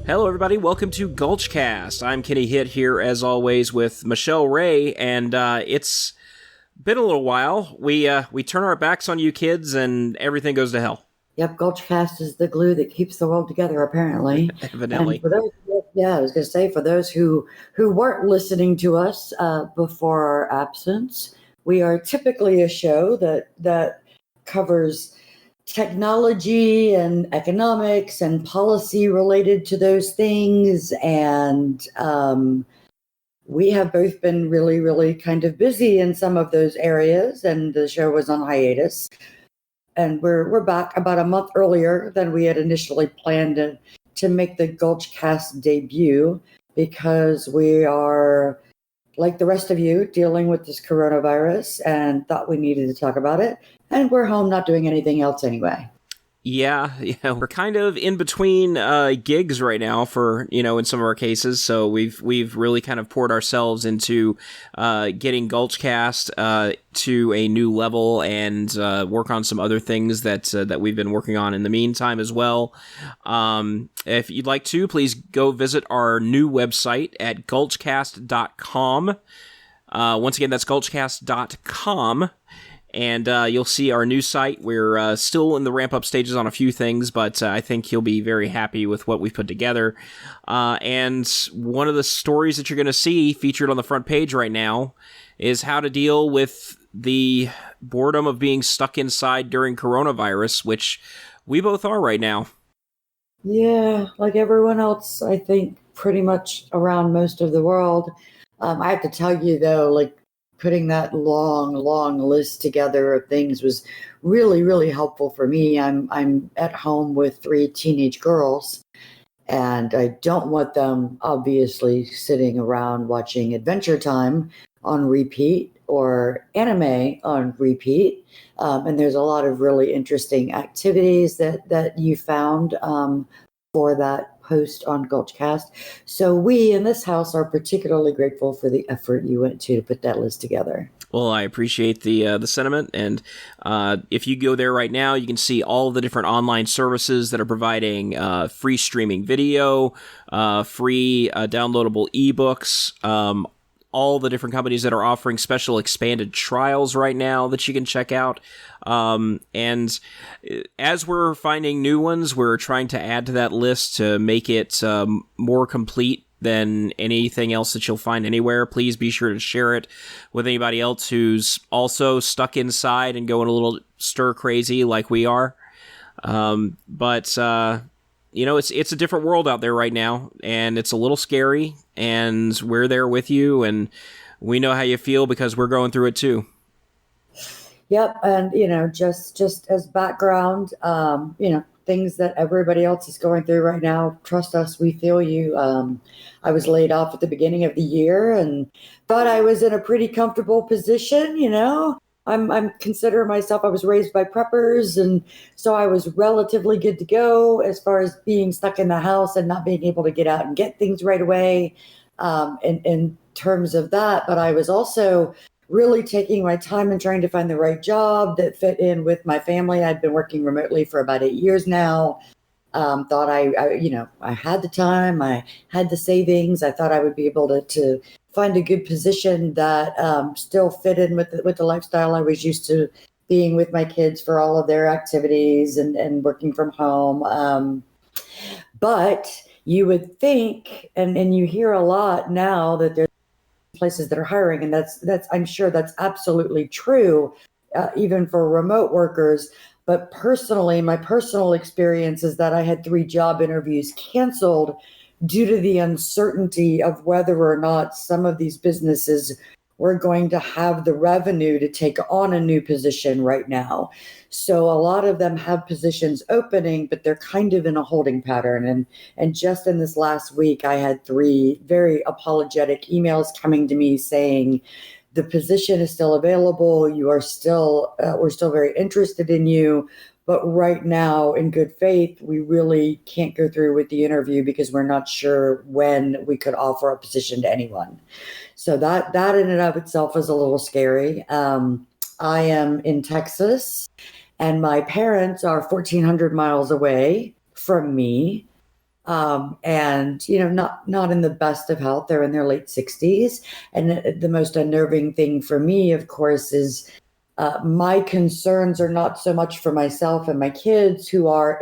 Hello, everybody. Welcome to Gulchcast. I'm Kenny Hitt here, as always, with Michelle Ray, and it's been a little while. We turn our backs on you kids, and everything goes to hell. Yep, Gulchcast is the glue that keeps the world together, apparently. Evidently. And for those, I was going to say, for those who weren't listening to us before our absence, we are typically a show that covers technology and economics and policy related to those things. And we have both been really, really kind of busy in some of those areas, and the show was on hiatus. And we're back about a month earlier than we had initially planned to make the Gulchcast debut, because we are, like the rest of you, dealing with this coronavirus and thought we needed to talk about it. And we're home not doing anything else anyway. Yeah, we're kind of in between gigs right now for, in some of our cases. So we've really kind of poured ourselves into getting Gulchcast to a new level and work on some other things that we've been working on in the meantime as well. If you'd like to, please go visit our new website at gulchcast.com. Once again, that's gulchcast.com. And you'll see our new site. We're still in the ramp-up stages on a few things, but I think you'll be very happy with what we've put together. And one of the stories that you're going to see featured on the front page right now is how to deal with the boredom of being stuck inside during coronavirus, which we both are right now. Yeah, like everyone else, I think, pretty much around most of the world. I have to tell you, though, like, putting that long list together of things was really, really helpful for me. I'm at home with 3 teenage girls, and I don't want them obviously sitting around watching Adventure Time on repeat or anime on repeat. And there's a lot of really interesting activities that you found for that post on Gulchcast. So we in this house are particularly grateful for the effort you went to put that list together. Well, I appreciate the sentiment, and if you go there right now, you can see all of the different online services that are providing free streaming video, free downloadable ebooks, all the different companies that are offering special expanded trials right now that you can check out. And as we're finding new ones, we're trying to add to that list to make it more complete than anything else that you'll find anywhere. Please be sure to share it with anybody else who's also stuck inside and going a little stir crazy like we are. But it's a different world out there right now, and it's a little scary, and we're there with you, and we know how you feel because we're going through it too. Yep. And, just as background, things that everybody else is going through right now, trust us, we feel you. I was laid off at the beginning of the year and thought I was in a pretty comfortable position, I'm consider myself, I was raised by preppers, and so I was relatively good to go as far as being stuck in the house and not being able to get out and get things right away in terms of that. But I was also really taking my time and trying to find the right job that fit in with my family. I'd been working remotely for about 8 years now. Thought I had the time, I had the savings. I thought I would be able to find a good position that still fit in with the lifestyle I was used to, being with my kids for all of their activities and working from home. But you would think, and you hear a lot now that there's places that are hiring, and that's I'm sure that's absolutely true, even for remote workers. But personally, my personal experience is that I had 3 job interviews canceled due to the uncertainty of whether or not some of these businesses were going to have the revenue to take on a new position right now. So a lot of them have positions opening, but they're kind of in a holding pattern. And just in this last week, I had 3 very apologetic emails coming to me saying, the position is still available. You are still, we're still very interested in you. But right now, in good faith, we really can't go through with the interview because we're not sure when we could offer a position to anyone. So that in and of itself is a little scary. I am in Texas, and my parents are 1,400 miles away from me. and not in the best of health. They're in their late 60s, and the most unnerving thing for me, of course, is my concerns are not so much for myself and my kids, who are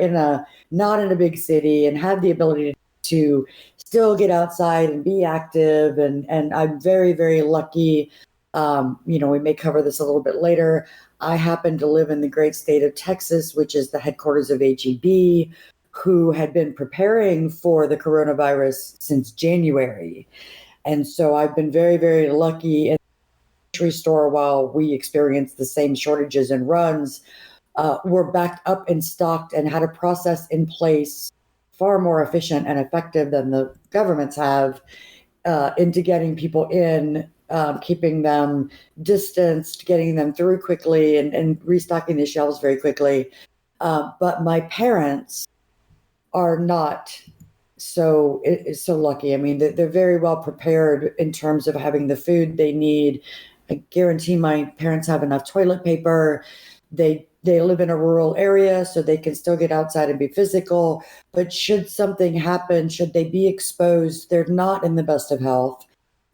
not in a big city and have the ability to still get outside and be active, and I'm very, very lucky. We may cover this a little bit later. I happen to live in the great state of Texas, which is the headquarters of HEB, who had been preparing for the coronavirus since January. And so I've been very, very lucky in the grocery store. While we experienced the same shortages and runs, we're backed up and stocked and had a process in place far more efficient and effective than the governments have, into getting people in, keeping them distanced, getting them through quickly, and restocking the shelves very quickly. But my parents are not so lucky. I mean, they're very well prepared in terms of having the food they need. I guarantee my parents have enough toilet paper. They live in a rural area, so they can still get outside and be physical. But should something happen, should they be exposed, they're not in the best of health.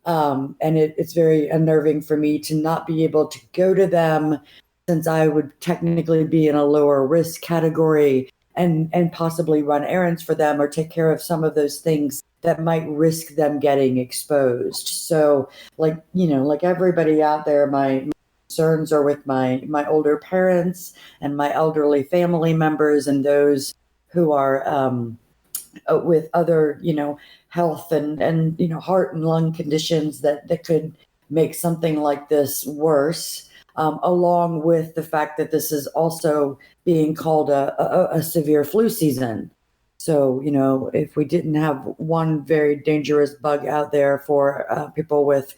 And it's very unnerving for me to not be able to go to them, since I would technically be in a lower risk category, and possibly run errands for them or take care of some of those things that might risk them getting exposed. So, like everybody out there, my concerns are with my older parents and my elderly family members, and those who are with other health and heart and lung conditions that could make something like this worse. Along with the fact that this is also being called a severe flu season. So, if we didn't have one very dangerous bug out there for people with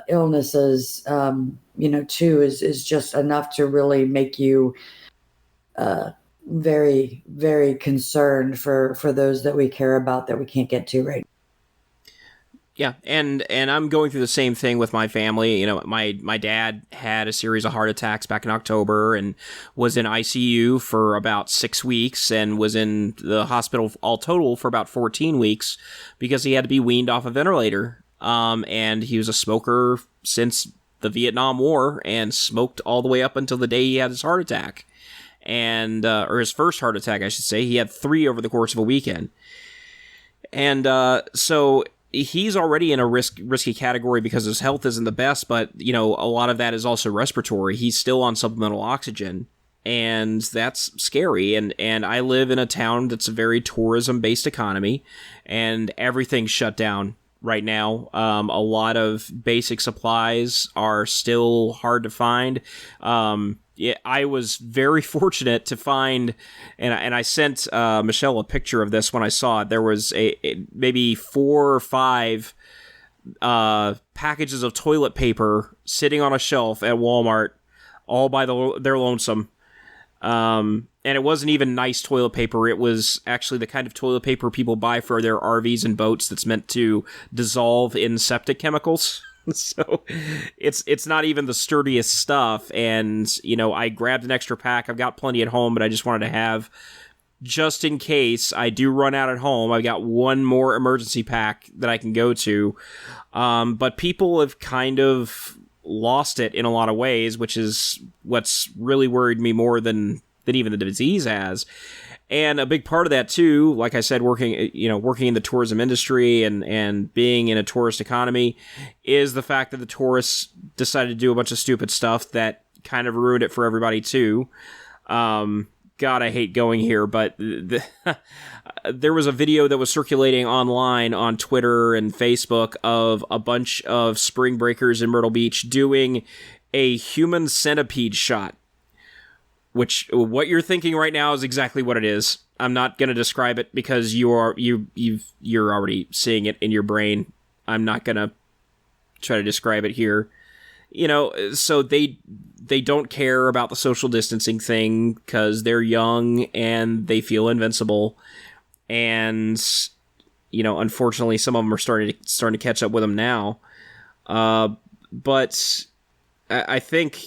illnesses, two is just enough to really make you very, very concerned for those that we care about that we can't get to right now. Yeah, and I'm going through the same thing with my family. My dad had a series of heart attacks back in October and was in ICU for about 6 weeks and was in the hospital all total for about 14 weeks because he had to be weaned off a ventilator. And he was a smoker since the Vietnam War and smoked all the way up until the day he had his heart attack. And or his first heart attack, I should say. He had 3 over the course of a weekend. And so he's already in a risky category because his health isn't the best, but, a lot of that is also respiratory. He's still on supplemental oxygen, and that's scary. And I live in a town that's a very tourism-based economy, and everything's shut down right now. A lot of basic supplies are still hard to find. I was very fortunate to find, and I sent Michelle a picture of this when I saw it. There was maybe 4 or 5 packages of toilet paper sitting on a shelf at Walmart, all by their lonesome. And it wasn't even nice toilet paper. It was actually the kind of toilet paper people buy for their RVs and boats that's meant to dissolve in septic chemicals. So it's not even the sturdiest stuff. And, I grabbed an extra pack. I've got plenty at home, but I just wanted to have, just in case I do run out at home, I've got one more emergency pack that I can go to. But people have kind of lost it in a lot of ways, which is what's really worried me more than even the disease has. And a big part of that too, like I said, working in the tourism industry and being in a tourist economy, is the fact that the tourists decided to do a bunch of stupid stuff that kind of ruined it for everybody too. God, I hate going here, but there was a video that was circulating online on Twitter and Facebook of a bunch of spring breakers in Myrtle Beach doing a human centipede shot. Which, what you're thinking right now is exactly what it is. I'm not going to describe it because you're already seeing it in your brain. I'm not going to try to describe it here. So they don't care about the social distancing thing because they're young and they feel invincible. And, unfortunately, some of them are starting to catch up with them now. But I think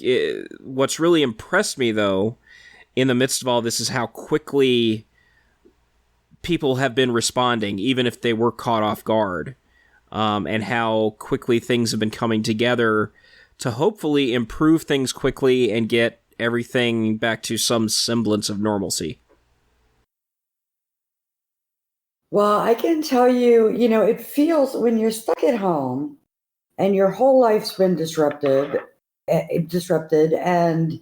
what's really impressed me, though, in the midst of all this, is how quickly people have been responding, even if they were caught off guard, and how quickly things have been coming together to hopefully improve things quickly and get everything back to some semblance of normalcy. Well, I can tell you, it feels when you're stuck at home and your whole life's been disrupted, and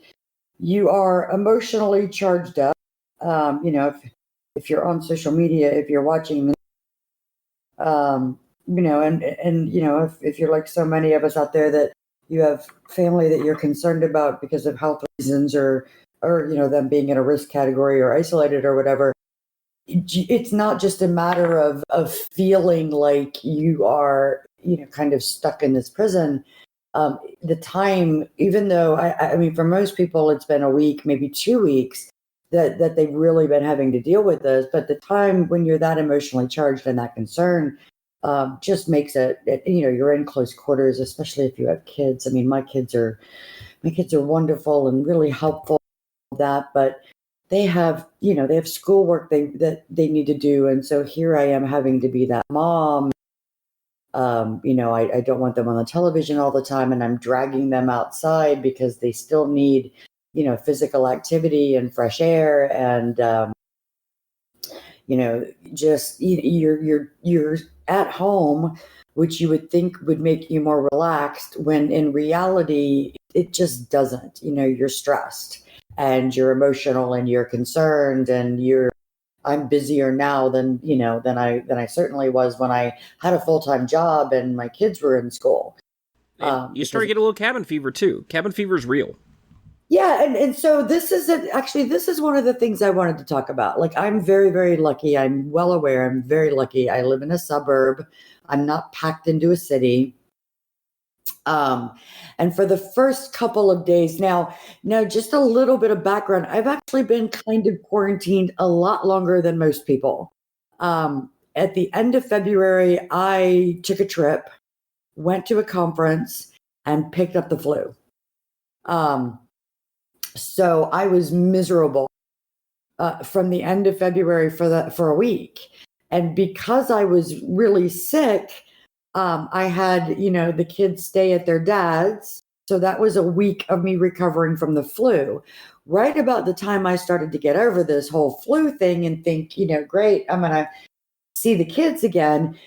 you are emotionally charged up. If you're on social media, if you're watching, if you're like so many of us out there that you have family that you're concerned about because of health reasons or them being in a risk category or isolated or whatever, it's not just a matter of feeling like you are kind of stuck in this prison. The time, even though I mean, for most people it's been a week, maybe 2 weeks that they've really been having to deal with this, but the time when you're that emotionally charged and that concerned, just makes it, you're in close quarters, especially if you have kids. I mean, my kids are wonderful and really helpful with that, but they have schoolwork that they need to do. And so here I am having to be that mom. I don't want them on the television all the time, and I'm dragging them outside because they still need, physical activity and fresh air. And, just you're at home, which you would think would make you more relaxed, when in reality, it just doesn't. You're stressed and you're emotional and you're concerned and I'm busier now than I certainly was when I had a full-time job and my kids were in school. And you start to get a little cabin fever too. Cabin fever is real. Yeah, and so this is one of the things I wanted to talk about. Like, I'm very, very lucky. I'm well aware. I'm very lucky. I live in a suburb. I'm not packed into a city. And for the first couple of days now, just a little bit of background. I've actually been kind of quarantined a lot longer than most people. At the end of February, I took a trip, went to a conference, and picked up the flu. So I was miserable from the end of February for a week. And because I was really sick, I had, the kids stay at their dad's. So that was a week of me recovering from the flu. Right about the time I started to get over this whole flu thing and think, great, I'm going to see the kids again,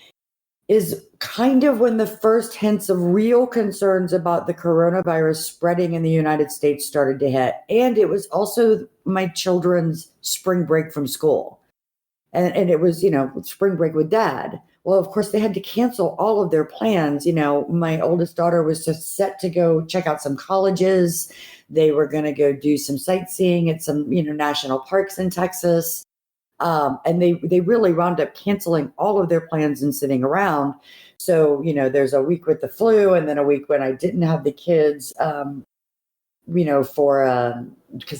is kind of when the first hints of real concerns about the coronavirus spreading in the United States started to hit. And it was also my children's spring break from school. And it was, spring break with dad. Well, of course, they had to cancel all of their plans. My oldest daughter was just set to go check out some colleges. They were going to go do some sightseeing at some, national parks in Texas. And they really wound up canceling all of their plans and sitting around. So, there's a week with the flu and then a week when I didn't have the kids, because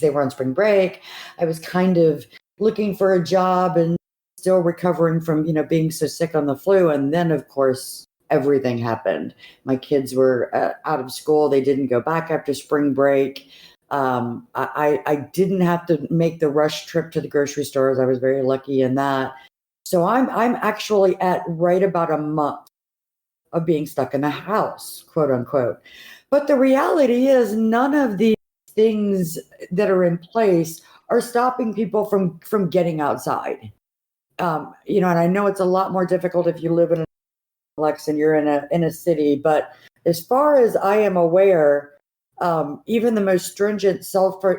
they were on spring break. I was kind of looking for a job and still recovering from, being so sick on the flu. And then, of course, everything happened. My kids were out of school. They didn't go back after spring break. I didn't have to make the rush trip to the grocery stores. I was very lucky in that. So I'm actually at right about a month of being stuck in the house, quote unquote. But the reality is none of these things that are in place are stopping people from getting outside. And I know it's a lot more difficult if you live in a complex and you're in a city, but as far as I am aware, even the most stringent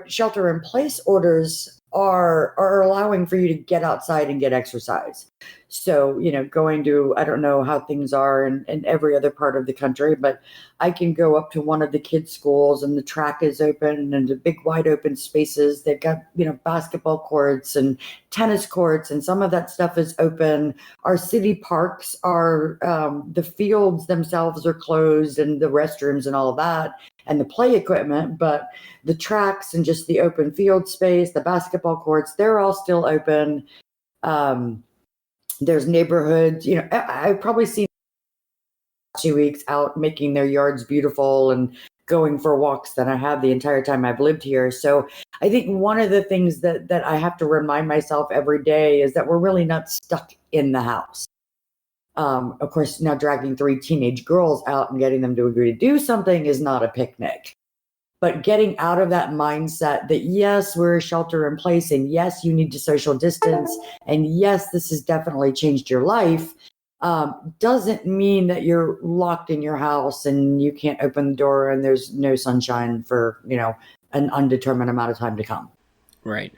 shelter in place orders are allowing for you to get outside and get exercise. So, going to, I don't know how things are in every other part of the country, but I can go up to one of the kids' schools and the track is open and the big wide open spaces. They've got, basketball courts and tennis courts, and some of that stuff is open. Our city parks are, the fields themselves are closed and the restrooms and all of that and the play equipment, but the tracks and just the open field space, the basketball courts, they're all still open. There's neighborhoods, I've probably seen 2 weeks out making their yards beautiful and going for walks than I have the entire time I've lived here. So I think one of the things that I have to remind myself every day is that we're really not stuck in the house. Of course, now dragging 3 teenage girls out and getting them to agree to do something is not a picnic. But getting out of that mindset that, yes, we're shelter in place, and yes, you need to social distance, and yes, this has definitely changed your life, doesn't mean that you're locked in your house and you can't open the door and there's no sunshine for, an undetermined amount of time to come. Right.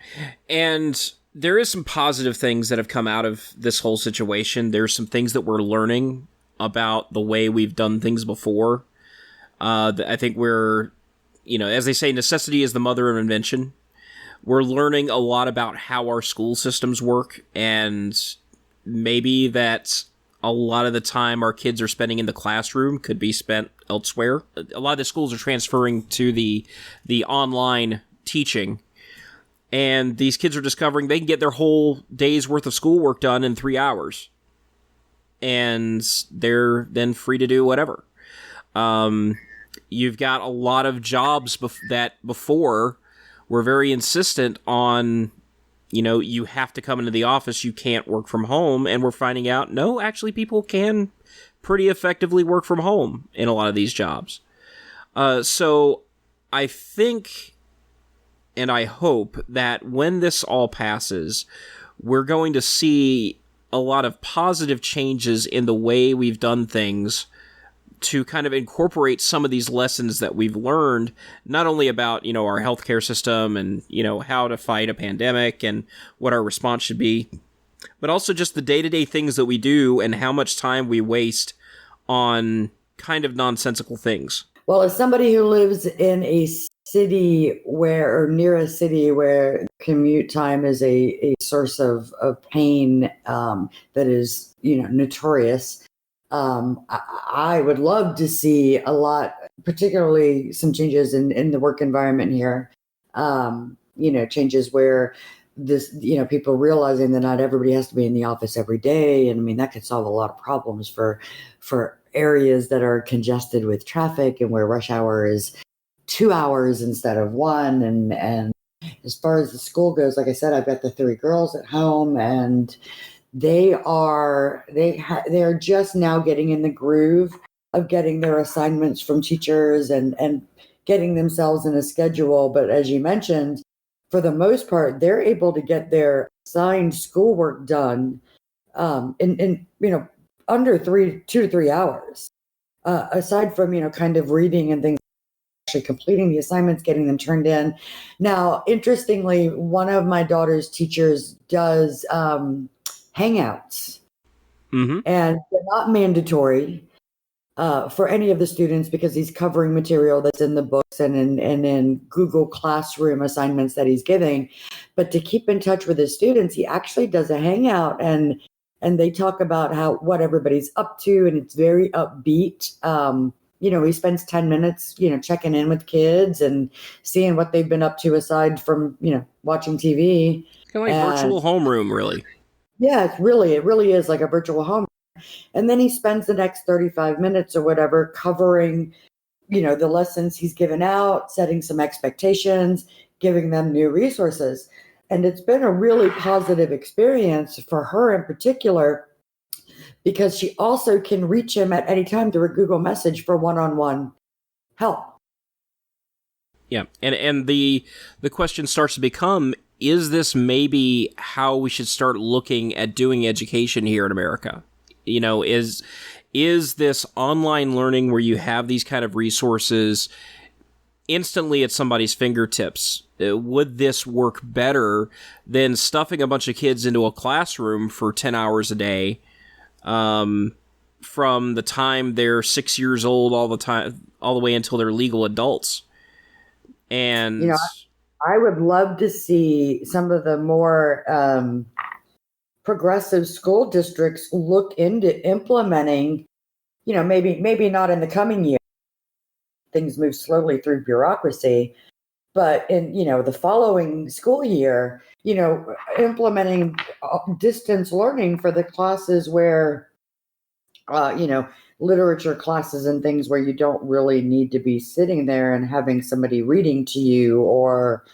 And there is some positive things that have come out of this whole situation. There's some things that we're learning about the way we've done things before. I think we're, as they say, necessity is the mother of invention. We're learning a lot about how our school systems work, and maybe that a lot of the time our kids are spending in the classroom could be spent elsewhere. A lot of the schools are transferring to the online teaching, and these kids are discovering they can get their whole day's worth of schoolwork done in 3 hours, and they're then free to do whatever. You've got a lot of jobs that before were very insistent on, you have to come into the office, you can't work from home, and we're finding out, no, actually people can pretty effectively work from home in a lot of these jobs. So I think, and I hope, that when this all passes, we're going to see a lot of positive changes in the way we've done things to kind of incorporate some of these lessons that we've learned, not only about, our healthcare system and, how to fight a pandemic and what our response should be, but also just the day-to-day things that we do and how much time we waste on kind of nonsensical things. Well, as somebody who lives in a city or near a city where commute time is a source of pain that is, notorious, I would love to see a lot, particularly some changes in the work environment here. Changes where this, people realizing that not everybody has to be in the office every day. And I mean, that could solve a lot of problems for areas that are congested with traffic and where rush hour is 2 hours instead of 1. And as far as the school goes, like I said, I've got the 3 girls at home, and they're just now getting in the groove of getting their assignments from teachers and getting themselves in a schedule. But as you mentioned, for the most part, they're able to get their assigned schoolwork done in under 2 to 3 hours. Aside from kind of reading and things, actually completing the assignments, getting them turned in. Now, interestingly, one of my daughter's teachers does Hangouts, and they're not mandatory for any of the students because he's covering material that's in the books and in Google Classroom assignments that he's giving. But to keep in touch with his students, he actually does a Hangout, and they talk about what everybody's up to, and it's very upbeat. He spends 10 minutes, checking in with kids and seeing what they've been up to aside from, watching TV. Kind of like virtual homeroom, really. Yeah, it really is like a virtual home. And then he spends the next 35 minutes or whatever covering, the lessons he's given out, setting some expectations, giving them new resources. And it's been a really positive experience for her in particular, because she also can reach him at any time through a Google message for one-on-one help. Yeah. And the question starts to become, is this maybe how we should start looking at doing education here in America? Is this online learning where you have these kind of resources instantly at somebody's fingertips? Would this work better than stuffing a bunch of kids into a classroom for 10 hours a day from the time they're 6 years old all the way until they're legal adults? And I would love to see some of the more progressive school districts look into implementing, maybe not in the coming year. Things move slowly through bureaucracy, but in, the following school year, implementing distance learning for the classes where, literature classes and things where you don't really need to be sitting there and having somebody reading to you, or,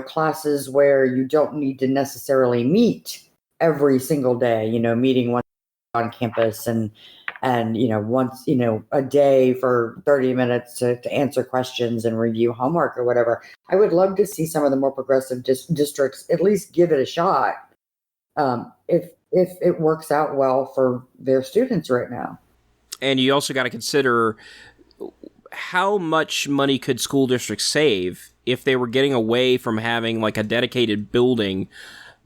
classes where you don't need to necessarily meet every single day, meeting once on campus and once a day for 30 minutes to answer questions and review homework or whatever. I would love to see some of the more progressive districts at least give it a shot, if it works out well for their students right now. And you also got to consider how much money could school districts save if they were getting away from having like a dedicated building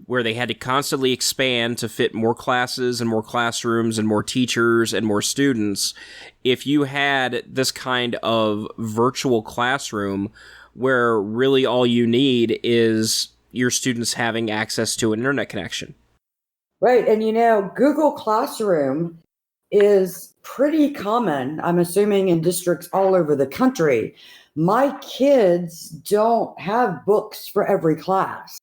where they had to constantly expand to fit more classes and more classrooms and more teachers and more students. If you had this kind of virtual classroom where really all you need is your students having access to an internet connection. Right. And, Google Classroom is pretty common, I'm assuming, in districts all over the country. My kids don't have books for every class.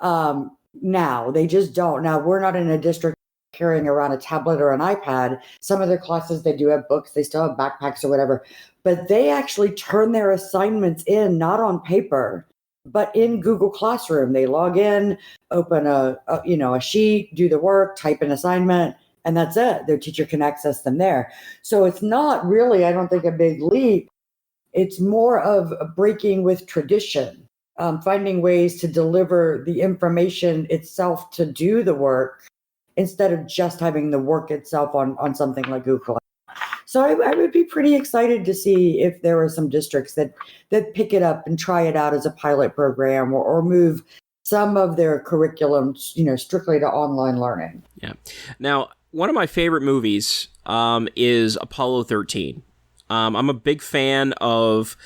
Now they just don't. Now, we're not in a district carrying around a tablet or an iPad. Some of their classes, they do have books, they still have backpacks or whatever, but they actually turn their assignments in, not on paper, but in Google Classroom. They log in, open a sheet, do the work, type an assignment, and that's it. Their teacher can access them there. So it's not really, I don't think, a big leap. It's more of a breaking with tradition. Finding ways to deliver the information itself to do the work instead of just having the work itself on something like Google. So I would be pretty excited to see if there are some districts that pick it up and try it out as a pilot program, or move some of their curriculum, strictly to online learning. Yeah. Now, one of my favorite movies is Apollo 13. I'm a big fan of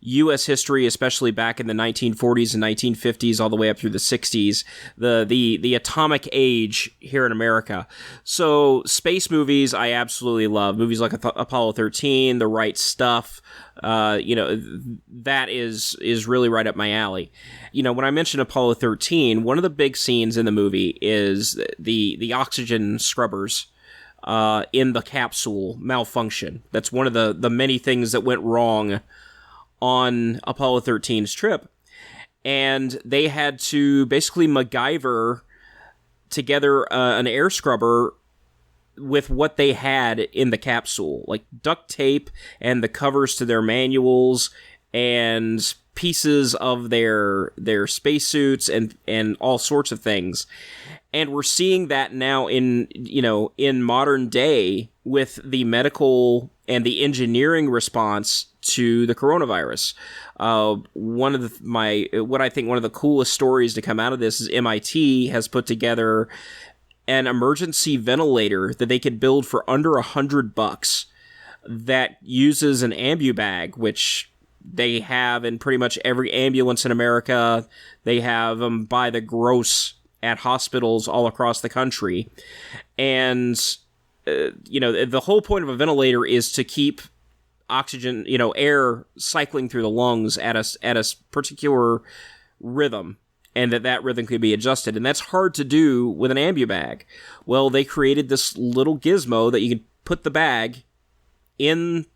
U.S. history, especially back in the 1940s and 1950s, all the way up through the 60s, the atomic age here in America. So space movies, I absolutely love. Movies like Apollo 13, The Right Stuff, that is really right up my alley. When I mentioned Apollo 13, one of the big scenes in the movie is the oxygen scrubbers in the capsule malfunction. That's one of the many things that went wrong on Apollo 13's trip. And they had to basically MacGyver together an air scrubber with what they had in the capsule, like duct tape and the covers to their manuals and pieces of their spacesuits and all sorts of things. And we're seeing that now in modern day with the medical and the engineering response to the coronavirus. What I think one of the coolest stories to come out of this is MIT has put together an emergency ventilator that they could build for under $100 that uses an ambubag, which they have in pretty much every ambulance in America. They have them by the gross at hospitals all across the country. And, the whole point of a ventilator is to keep oxygen, air cycling through the lungs at a particular rhythm, and that rhythm could be adjusted. And that's hard to do with an ambubag. Well, they created this little gizmo that you can put the bag in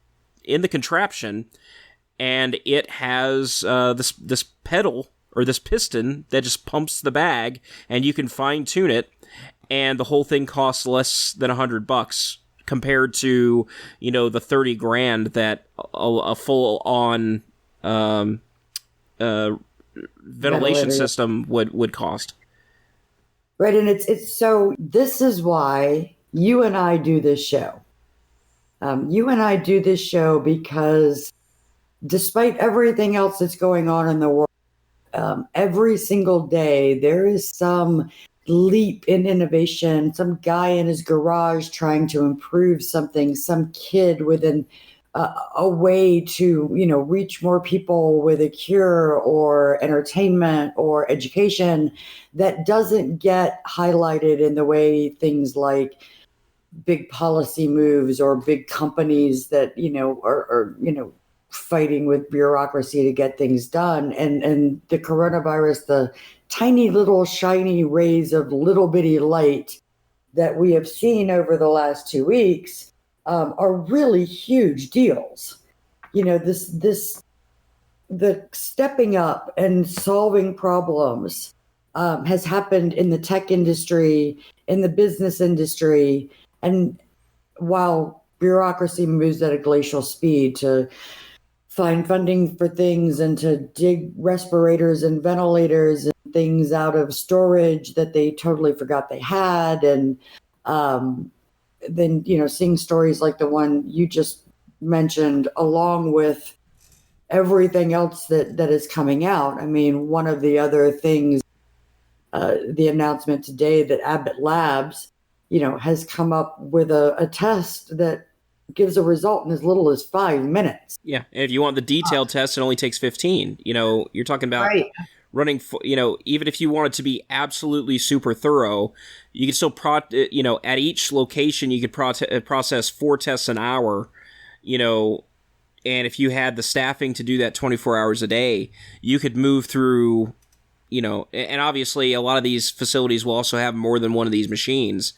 the contraption, and it has this pedal or this piston that just pumps the bag, and you can fine tune it, and the whole thing costs less than $100 compared to the $30,000 that a full on ventilation system would cost. Right, and it's so. This is why you and I do this show. You and I do this show because, despite everything else that's going on in the world, every single day there is some leap in innovation, some guy in his garage trying to improve something, some kid with a way to reach more people with a cure or entertainment or education that doesn't get highlighted in the way things like big policy moves or big companies that are fighting with bureaucracy to get things done. And the coronavirus, the tiny little shiny rays of little bitty light that we have seen over the last 2 weeks, are really huge deals. The stepping up and solving problems has happened in the tech industry, in the business industry, and while bureaucracy moves at a glacial speed to find funding for things and to dig respirators and ventilators and things out of storage that they totally forgot they had, and then seeing stories like the one you just mentioned, along with everything else that is coming out. I mean, one of the other things, the announcement today that Abbott Labs, has come up with a test that gives a result in as little as 5 minutes. Yeah, and if you want the detailed test, it only takes 15. You're talking about Right. running, even if you want it to be absolutely super thorough, you can still, at each location, you could process 4 tests an hour, and if you had the staffing to do that 24 hours a day, you could move through, and obviously a lot of these facilities will also have more than one of these machines.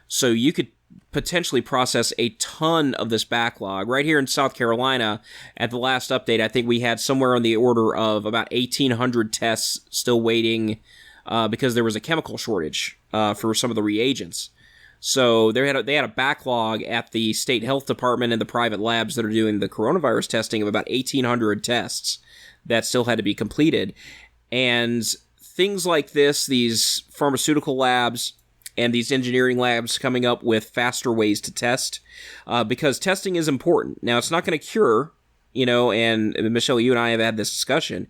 So you could potentially process a ton of this backlog. Right here in South Carolina, at the last update, I think we had somewhere on the order of about 1,800 tests still waiting because there was a chemical shortage for some of the reagents. So they had a backlog at the state health department and the private labs that are doing the coronavirus testing of about 1,800 tests that still had to be completed. And things like this, these pharmaceutical labs and these engineering labs coming up with faster ways to test, because testing is important. Now, it's not going to cure, and Michelle, you and I have had this discussion,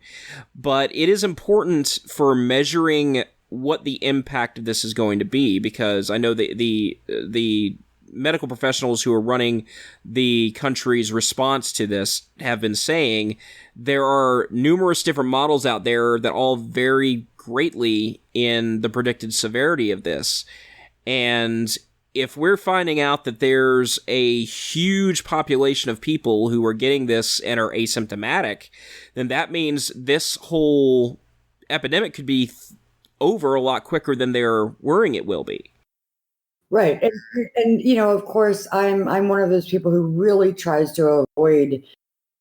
but it is important for measuring what the impact of this is going to be, because I know the medical professionals who are running the country's response to this have been saying there are numerous different models out there that all vary greatly in the predicted severity of this. And if we're finding out that there's a huge population of people who are getting this and are asymptomatic, then that means this whole epidemic could be over a lot quicker than they're worrying it will be. Right. And of course, I'm one of those people who really tries to avoid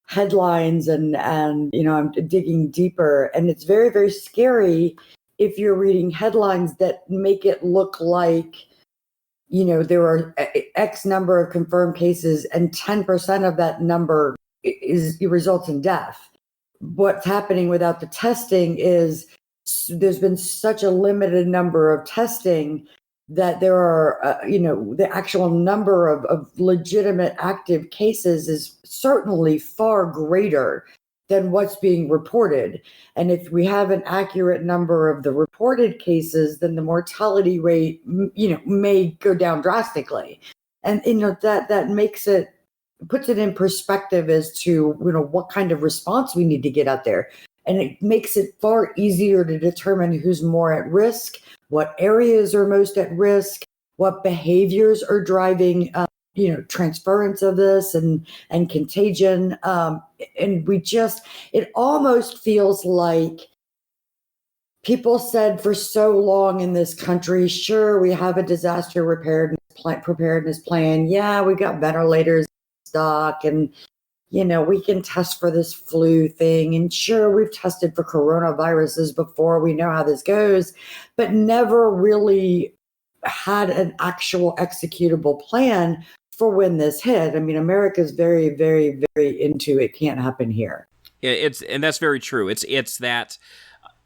headlines, and I'm digging deeper, and it's very, very scary if you're reading headlines that make it look like there are X number of confirmed cases and 10% of that number results in death. What's happening without the testing is there's been such a limited number of testing that there are, the actual number of legitimate active cases is certainly far greater than what's being reported. And if we have an accurate number of the reported cases, then the mortality rate, may go down drastically. And, that makes it, puts it in perspective as to, what kind of response we need to get out there. And it makes it far easier to determine who's more at risk, what areas are most at risk, what behaviors are driving, transference of this and contagion. And it almost feels like people said for so long in this country, sure, we have a disaster preparedness plan. Yeah, we got ventilators in stock, and we can test for this flu thing. And sure, we've tested for coronaviruses before. We know how this goes, but never really had an actual executable plan for when this hit. I mean, America's very, very, very into it can't happen here. And that's very true. It's that,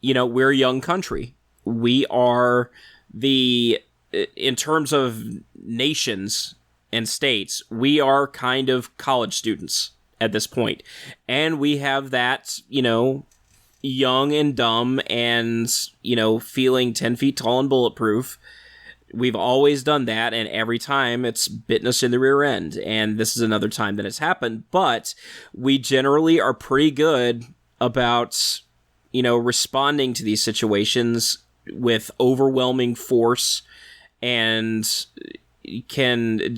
we're a young country. We are in terms of nations and states, we are kind of college students at this point. And we have that, young and dumb and, feeling 10 feet tall and bulletproof. We've always done that, and every time it's bitten us in the rear end. And this is another time that it's happened. But we generally are pretty good about, responding to these situations with overwhelming force, and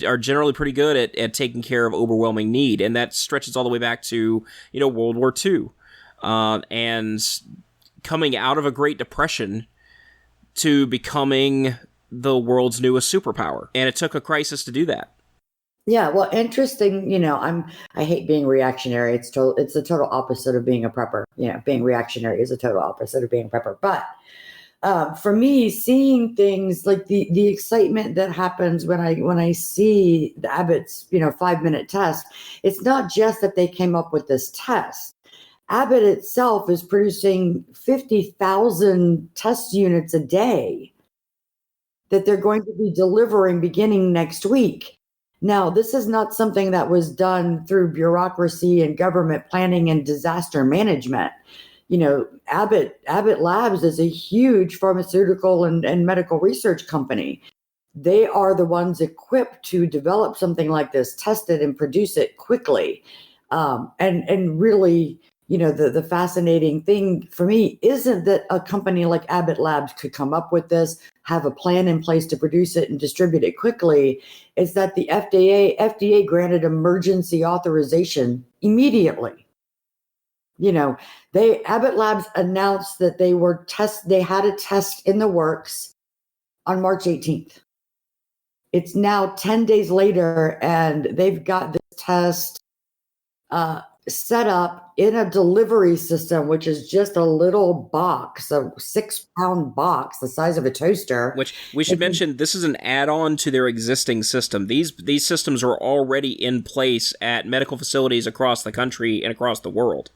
are generally pretty good at taking care of overwhelming need. And that stretches all the way back to, World War II. And coming out of a Great Depression to becoming the world's newest superpower. And it took a crisis to do that. Yeah, well, interesting. I hate being reactionary. It's the total opposite of being a prepper. Being reactionary is a total opposite of being a prepper. But for me, seeing things like the excitement that happens when I see the Abbott's 5-minute test, it's not just that they came up with this test. Abbott itself is producing 50,000 test units a day that they're going to be delivering beginning next week. Now, this is not something that was done through bureaucracy and government planning and disaster management. Abbott Labs is a huge pharmaceutical and medical research company. They are the ones equipped to develop something like this, test it, and produce it quickly. And really, the fascinating thing for me isn't that a company like Abbott Labs could come up with this, have a plan in place to produce it and distribute it quickly. It's that the FDA granted emergency authorization immediately. Abbott Labs announced that they had a test in the works on March 18th. It's now 10 days later, and they've got this test set up in a delivery system, which is just a little box, a 6-pound box the size of a toaster. Which we should mention, this is an add-on to their existing system. These systems are already in place at medical facilities across the country and across the world.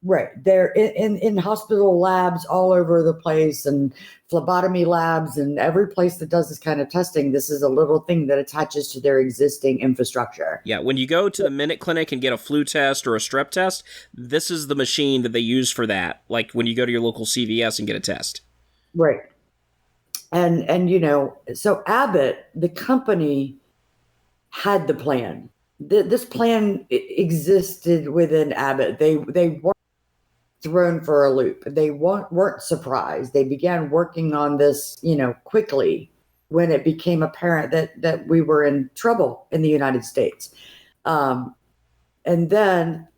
Right. They're in hospital labs all over the place, and phlebotomy labs, and every place that does this kind of testing. This is a little thing that attaches to their existing infrastructure. Yeah, when you go to the Minute Clinic and get a flu test or a strep test, this is the machine that they use for that. Like when you go to your local CVS and get a test. Right. And so Abbott, the company, had the plan. This plan existed within Abbott. They weren't thrown for a loop. They weren't surprised. They began working on this, quickly when it became apparent that we were in trouble in the United States. And then,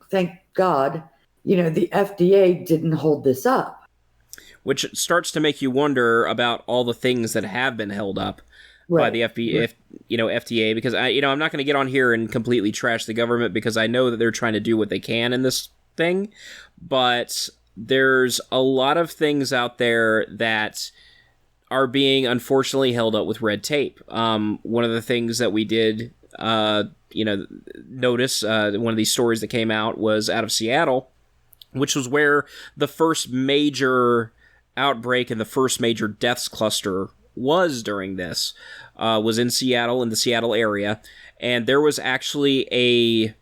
thank God, the FDA didn't hold this up. Which starts to make you wonder about all the things that have been held up by the FDA, because I'm not going to get on here and completely trash the government, because I know that they're trying to do what they can in this thing, but there's a lot of things out there that are being unfortunately held up with red tape. One of the things that we did, notice, one of these stories that came out was out of Seattle, which was where the first major outbreak and the first major deaths cluster was during this, was in Seattle, in the Seattle area, and there was actually a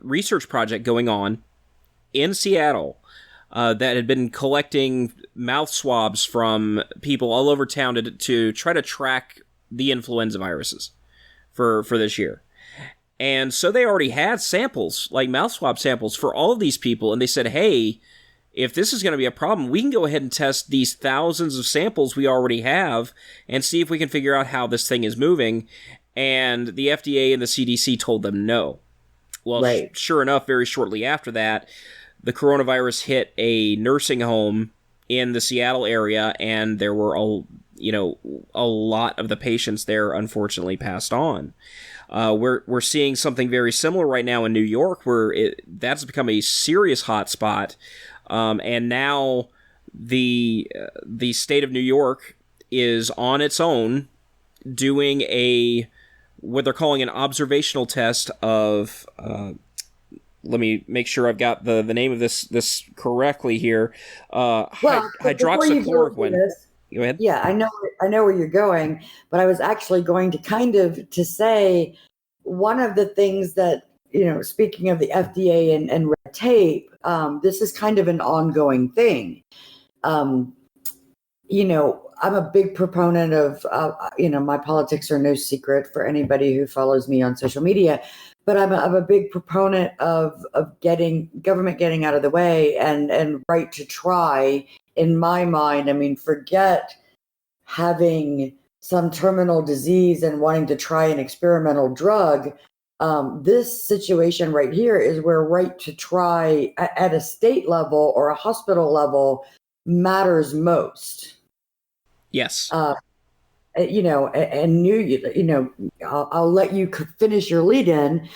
research project going on in Seattle that had been collecting mouth swabs from people all over town to try to track the influenza viruses for this year. And so they already had samples, like mouth swab samples, for all of these people, and they said, hey, if this is going to be a problem, we can go ahead and test these thousands of samples we already have and see if we can figure out how this thing is moving. And the FDA and the CDC told them no. Well, sure enough, very shortly after that, the coronavirus hit a nursing home in the Seattle area, and there were a lot of the patients there unfortunately passed on. We're seeing something very similar right now in New York, where that's become a serious hotspot, and now the state of New York is on its own doing what they're calling an observational test of, let me make sure I've got the name of this correctly here. Hydroxychloroquine. Go ahead. Yeah, I know where you're going, but I was actually going to to say one of the things that, speaking of the FDA and red tape, this is kind of an ongoing thing. I'm a big proponent of, my politics are no secret for anybody who follows me on social media, but I'm a big proponent of government getting out of the way and right to try. In my mind, I mean, forget having some terminal disease and wanting to try an experimental drug. This situation right here is where right to try at a state level or a hospital level matters most. Yes. and knew I'll let you finish your lead in.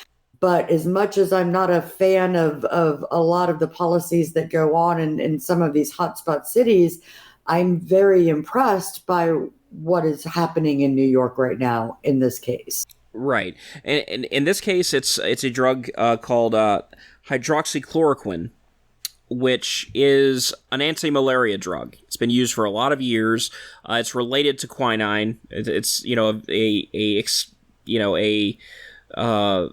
But as much as I'm not a fan of a lot of the policies that go on in some of these hotspot cities, I'm very impressed by what is happening in New York right now in this case. Right, and in this case, it's a drug called hydroxychloroquine, which is an anti-malaria drug. It's been used for a lot of years. It's related to quinine. It's a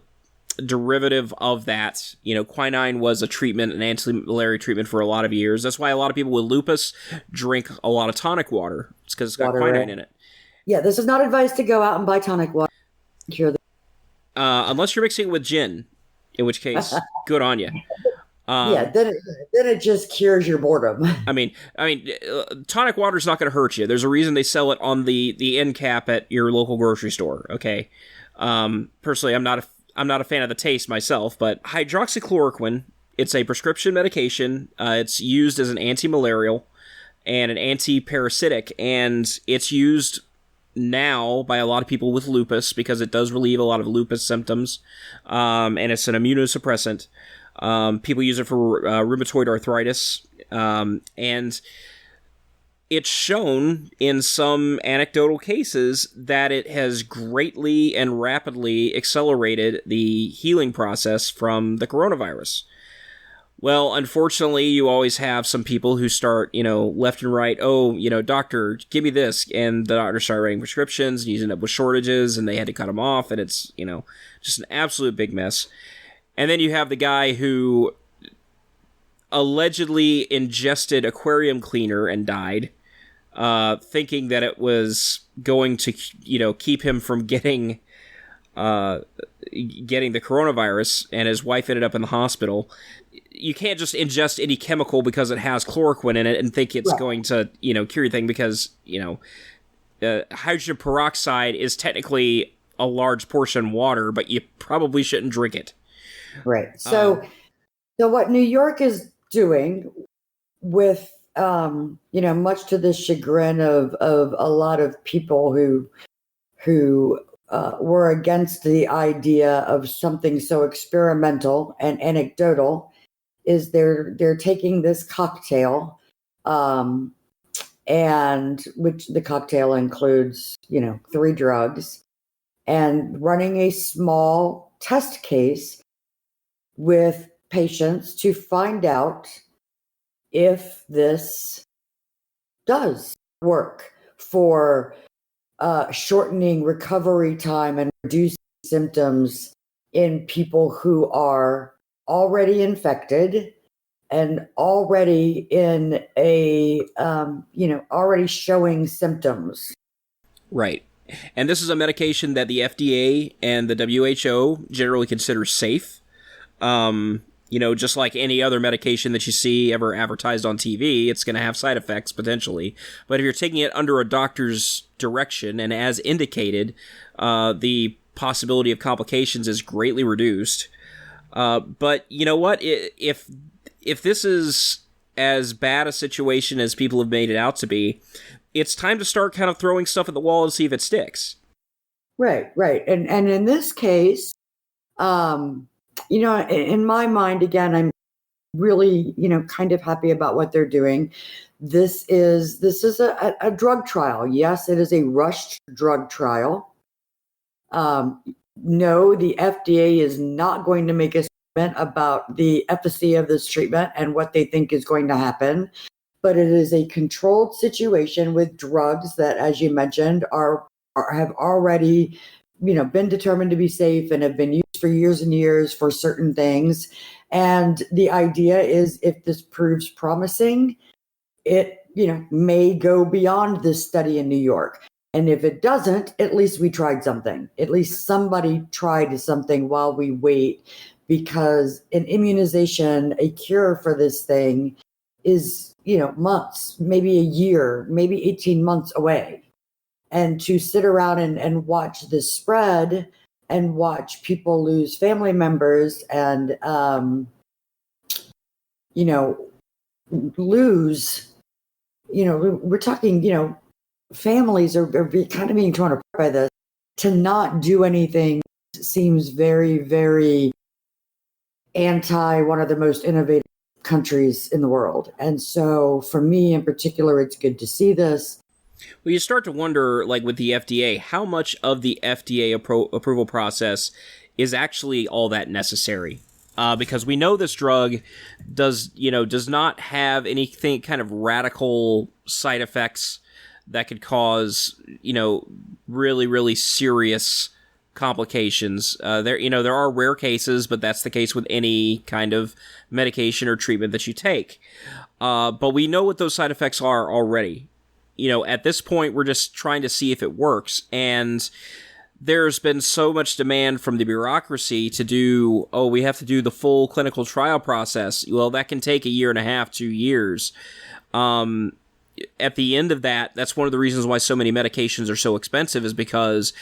derivative of that. Quinine was a treatment, an anti-malaria treatment for a lot of years. That's why a lot of people with lupus drink a lot of tonic water. It's because it's got quinine in it. Yeah, this is not advice to go out and buy tonic water. Unless you're mixing it with gin, in which case, good on you. Then it just cures your boredom. I mean, tonic water is not going to hurt you. There's a reason they sell it on the end cap at your local grocery store. Okay, personally, I'm not a fan of the taste myself, but hydroxychloroquine, it's a prescription medication. It's used as an anti-malarial and an anti-parasitic, and it's used now by a lot of people with lupus because it does relieve a lot of lupus symptoms, and it's an immunosuppressant. People use it for rheumatoid arthritis, and it's shown in some anecdotal cases that it has greatly and rapidly accelerated the healing process from the coronavirus. Well, unfortunately, you always have some people who start, left and right, doctor, give me this, and the doctor started writing prescriptions, and he's ended up with shortages, and they had to cut them off, and it's, just an absolute big mess. And then you have the guy who allegedly ingested aquarium cleaner and died, thinking that it was going to, keep him from getting the coronavirus, and his wife ended up in the hospital. You can't just ingest any chemical because it has chloroquine in it and think it's going to, cure your thing, because, hydrogen peroxide is technically a large portion water, but you probably shouldn't drink it. Right. So what New York is doing with, much to the chagrin of a lot of people who were against the idea of something so experimental and anecdotal, is they're taking this cocktail, and which the cocktail includes, 3 drugs, and running a small test case with patients to find out if this does work for shortening recovery time and reducing symptoms in people who are already infected and already in already showing symptoms. Right. And this is a medication that the FDA and the WHO generally consider safe. Just like any other medication that you see ever advertised on TV, it's going to have side effects potentially. But if you're taking it under a doctor's direction and as indicated, the possibility of complications is greatly reduced. But you know what? If this is as bad a situation as people have made it out to be, it's time to start kind of throwing stuff at the wall and see if it sticks. Right. And in this case, in my mind, again, I'm really, kind of happy about what they're doing. This is a drug trial. Yes, it is a rushed drug trial. No, the FDA is not going to make a statement about the efficacy of this treatment and what they think is going to happen. But it is a controlled situation with drugs that, as you mentioned, have already, been determined to be safe and have been used for years and years for certain things. And the idea is, if this proves promising, it, may go beyond this study in New York. And if it doesn't, at least we tried something. At least somebody tried something while we wait, because an immunization, a cure for this thing is, months, maybe a year, maybe 18 months away. And to sit around and watch this spread and watch people lose family members and, lose, we're talking, families are kind of being torn apart by this. To not do anything seems very, very anti one of the most innovative countries in the world. And so for me in particular, it's good to see this. Well, you start to wonder, like with the FDA, how much of the FDA approval process is actually all that necessary. Because we know this drug does not have anything kind of radical side effects that could cause, really, really serious complications. There are rare cases, but that's the case with any kind of medication or treatment that you take. But we know what those side effects are already. At this point, we're just trying to see if it works. And there's been so much demand from the bureaucracy to do, we have to do the full clinical trial process. Well, that can take 1.5 to 2 years. At the end of that, that's one of the reasons why so many medications are so expensive, is because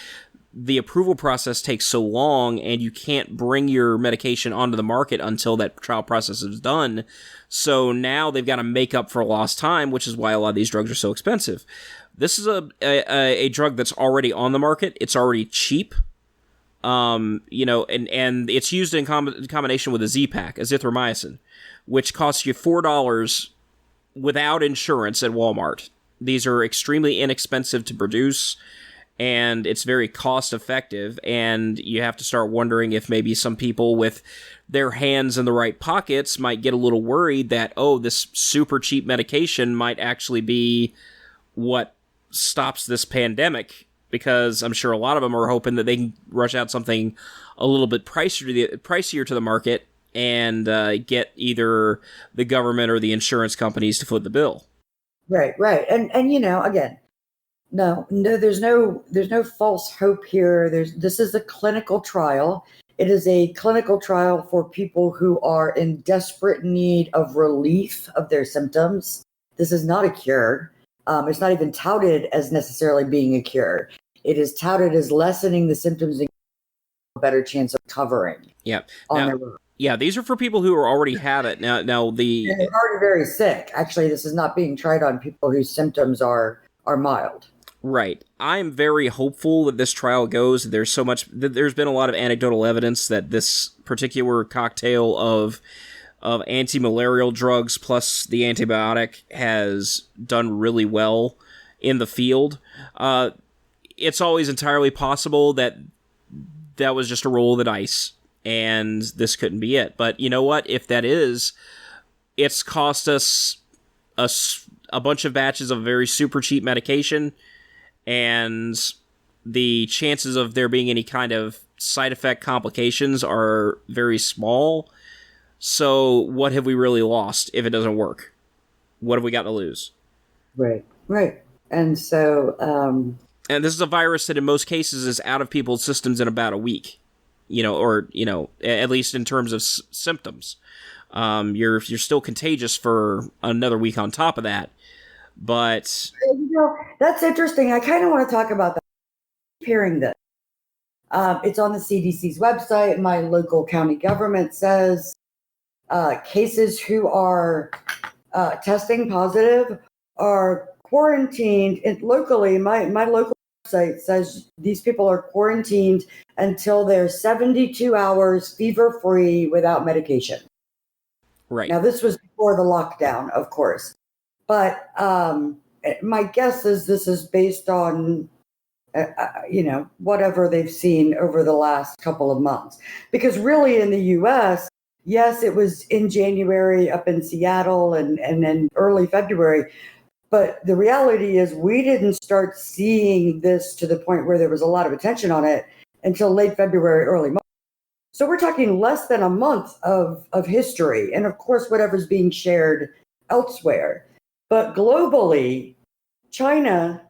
the approval process takes so long and you can't bring your medication onto the market until that trial process is done. So now they've got to make up for lost time, which is why a lot of these drugs are so expensive. This is a drug that's already on the market. It's already cheap. And it's used in combination with a Z-Pak, azithromycin, which costs you $4 without insurance at Walmart. These are extremely inexpensive to produce, and it's very cost effective, and you have to start wondering if maybe some people with their hands in the right pockets might get a little worried that, this super cheap medication might actually be what stops this pandemic, because I'm sure a lot of them are hoping that they can rush out something a little bit pricier to the market and get either the government or the insurance companies to foot the bill. Right. And again, no, there's no false hope here. This is a clinical trial. It is a clinical trial for people who are in desperate need of relief of their symptoms. This is not a cure. It's not even touted as necessarily being a cure. It is touted as lessening the symptoms and a better chance of recovering. Yeah. Yeah, these are for people who already have it. Now they're already very sick. Actually, this is not being tried on people whose symptoms are mild. Right. I'm very hopeful that this trial goes. There's been a lot of anecdotal evidence that this particular cocktail of anti-malarial drugs plus the antibiotic has done really well in the field. It's always entirely possible that was just a roll of the dice, and this couldn't be it. But you know what? If that is, it's cost us a bunch of batches of very super cheap medication, and the chances of there being any kind of side effect complications are very small. So what have we really lost if it doesn't work? What have we got to lose? Right. And so... and this is a virus that in most cases is out of people's systems in about a week, at least in terms of symptoms. You're still contagious for another week on top of that. But that's interesting. I kind of want to talk about that. Hearing this, it's on the CDC's website. My local county government says cases who are testing positive are quarantined. Locally, my local website says these people are quarantined until they're 72 hours fever-free without medication. Right. Now, this was before the lockdown, of course. But my guess is this is based on, whatever they've seen over the last couple of months. Because really in the U.S., yes, it was in January up in Seattle and then early February. But the reality is we didn't start seeing this to the point where there was a lot of attention on it until late February, early March. So we're talking less than a month of history. And of course, whatever's being shared elsewhere. But globally, China,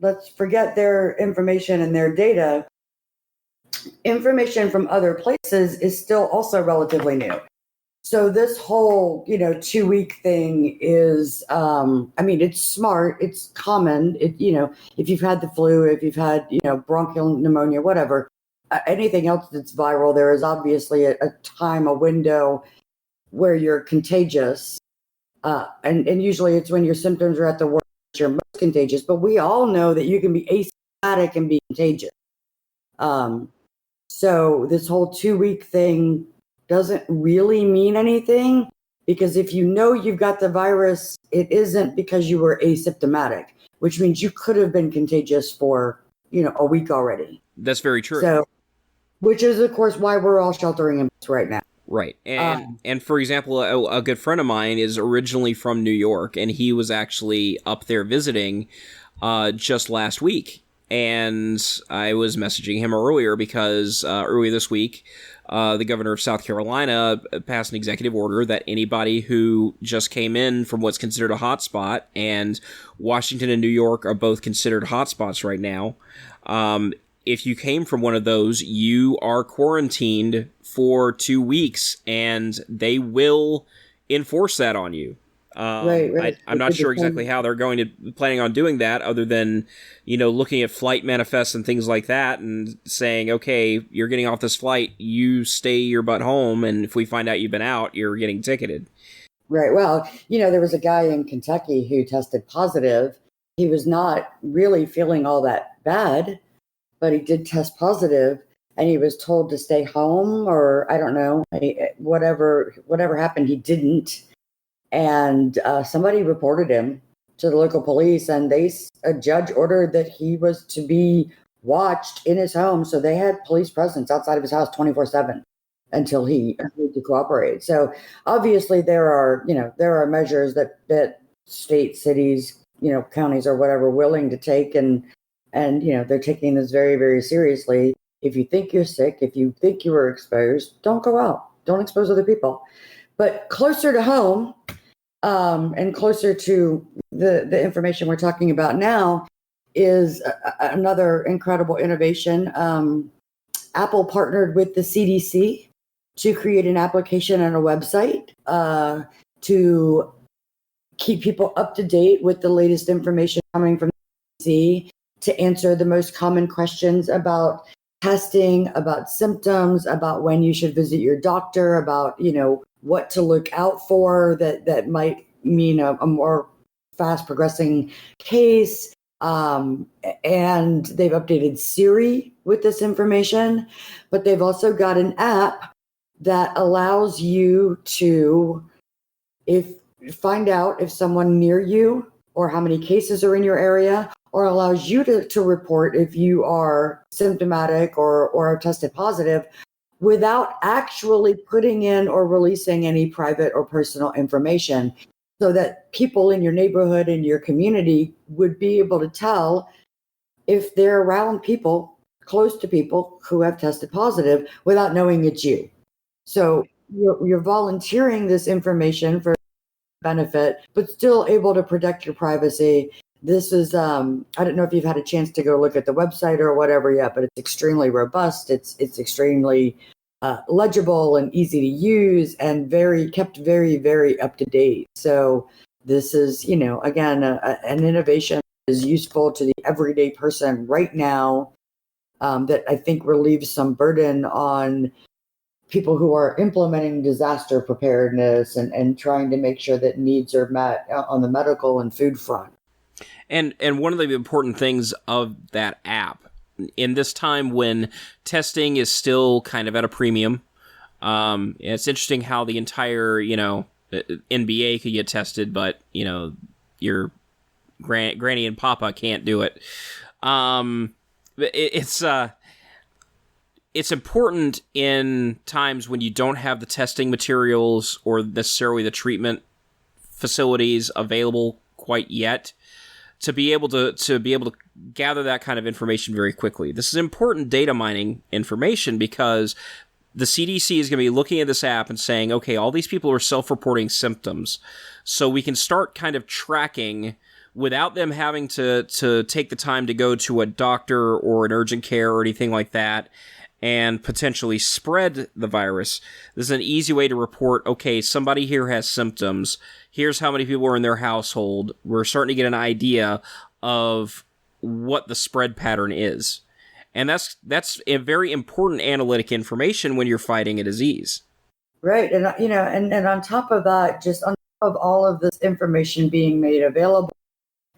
let's forget their information and their data. Information from other places is still also relatively new. So this whole, 2-week thing is, it's smart, it's common. If you've had the flu, if you've had, bronchial pneumonia, whatever, anything else that's viral, there is obviously a window where you're contagious. And usually it's when your symptoms are at the worst, you're most contagious, but we all know that you can be asymptomatic and be contagious. So this whole 2-week thing doesn't really mean anything, because if you know you've got the virus, it isn't because you were asymptomatic, which means you could have been contagious for, a week already. That's very true. So, which is, of course, why we're all sheltering in place right now. Right. And for example, a good friend of mine is originally from New York, and he was actually up there visiting just last week. And I was messaging him earlier because earlier this week, the governor of South Carolina passed an executive order that anybody who just came in from what's considered a hotspot, and Washington and New York are both considered hotspots right now, if you came from one of those, you are quarantined for 2 weeks, and they will enforce that on you. Right. I'm not sure exactly how they're planning on doing that, other than, looking at flight manifests and things like that and saying, okay, you're getting off this flight, you stay your butt home, and if we find out you've been out, you're getting ticketed. Right. Well, there was a guy in Kentucky who tested positive. He was not really feeling all that bad, but he did test positive, and he was told to stay home, or I don't know, whatever happened, he didn't. And somebody reported him to the local police, and a judge ordered that he was to be watched in his home. So they had police presence outside of his house 24/7 until he agreed to cooperate. So obviously there are measures that states, cities, counties or whatever willing to take, and they're taking this very, very seriously. If you think you're sick, if you think you were exposed, don't go out. Don't expose other people. But closer to home, and closer to the information we're talking about now, is another incredible innovation. Apple partnered with the CDC to create an application and a website to keep people up to date with the latest information coming from the CDC, to answer the most common questions about testing, about symptoms, about when you should visit your doctor, about, what to look out for that might mean a more fast progressing case. And they've updated Siri with this information, but they've also got an app that allows you to find out if someone near you or how many cases are in your area, or allows you to report if you are symptomatic or are tested positive, without actually putting in or releasing any private or personal information, so that people in your neighborhood and your community would be able to tell if they're around people, close to people who have tested positive, without knowing it's you. So you're volunteering this information for benefit, but still able to protect your privacy. This is, I don't know if you've had a chance to go look at the website or whatever yet, but it's extremely robust. It's extremely legible and easy to use, and kept very, very up to date. So this is, again, an innovation that is useful to the everyday person right now, that I think relieves some burden on people who are implementing disaster preparedness and trying to make sure that needs are met on the medical and food front. And one of the important things of that app, in this time when testing is still kind of at a premium, it's interesting how the entire, NBA could get tested, but, your granny and papa can't do it. It's important in times when you don't have the testing materials or necessarily the treatment facilities available quite yet, to be able to gather that kind of information very quickly. This is important data mining information, because the CDC is going to be looking at this app and saying, okay, all these people are self-reporting symptoms, so we can start kind of tracking without them having to take the time to go to a doctor or an urgent care or anything like that and potentially spread the virus. This is an easy way to report, okay, somebody here has symptoms. Here's how many people are in their household. We're starting to get an idea of what the spread pattern is. And that's a very important analytic information when you're fighting a disease. Right. And, and on top of that, just on top of all of this information being made available,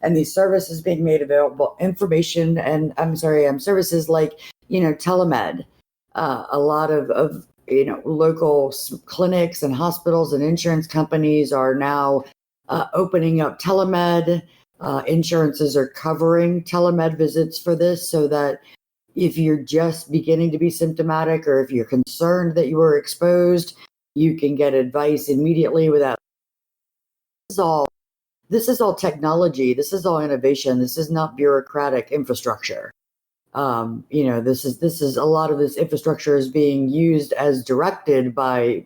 and these services being made available, information and services like, telemed, a lot of local clinics and hospitals and insurance companies are now opening up telemed. Insurances are covering telemed visits for this, so that if you're just beginning to be symptomatic or if you're concerned that you were exposed, you can get advice immediately without. This is all technology. This is all innovation. This is not bureaucratic infrastructure. This is a lot of this infrastructure is being used as directed by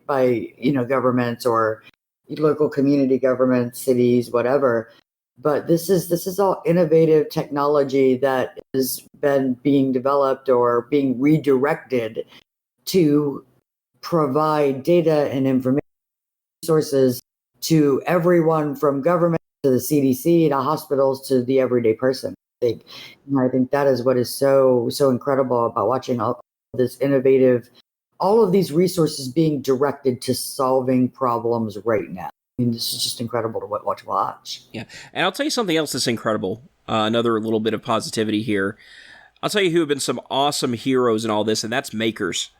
governments or local community governments, cities, whatever. But this is all innovative technology that has been being developed or being redirected to provide data and information sources to everyone, from government to the CDC to hospitals to the everyday person. I think that is what is so incredible about watching all this innovative, all of these resources being directed to solving problems right now. I mean, this is just incredible to watch. Yeah. And I'll tell you something else that's incredible. Another little bit of positivity here. I'll tell you who have been some awesome heroes in all this, and that's makers.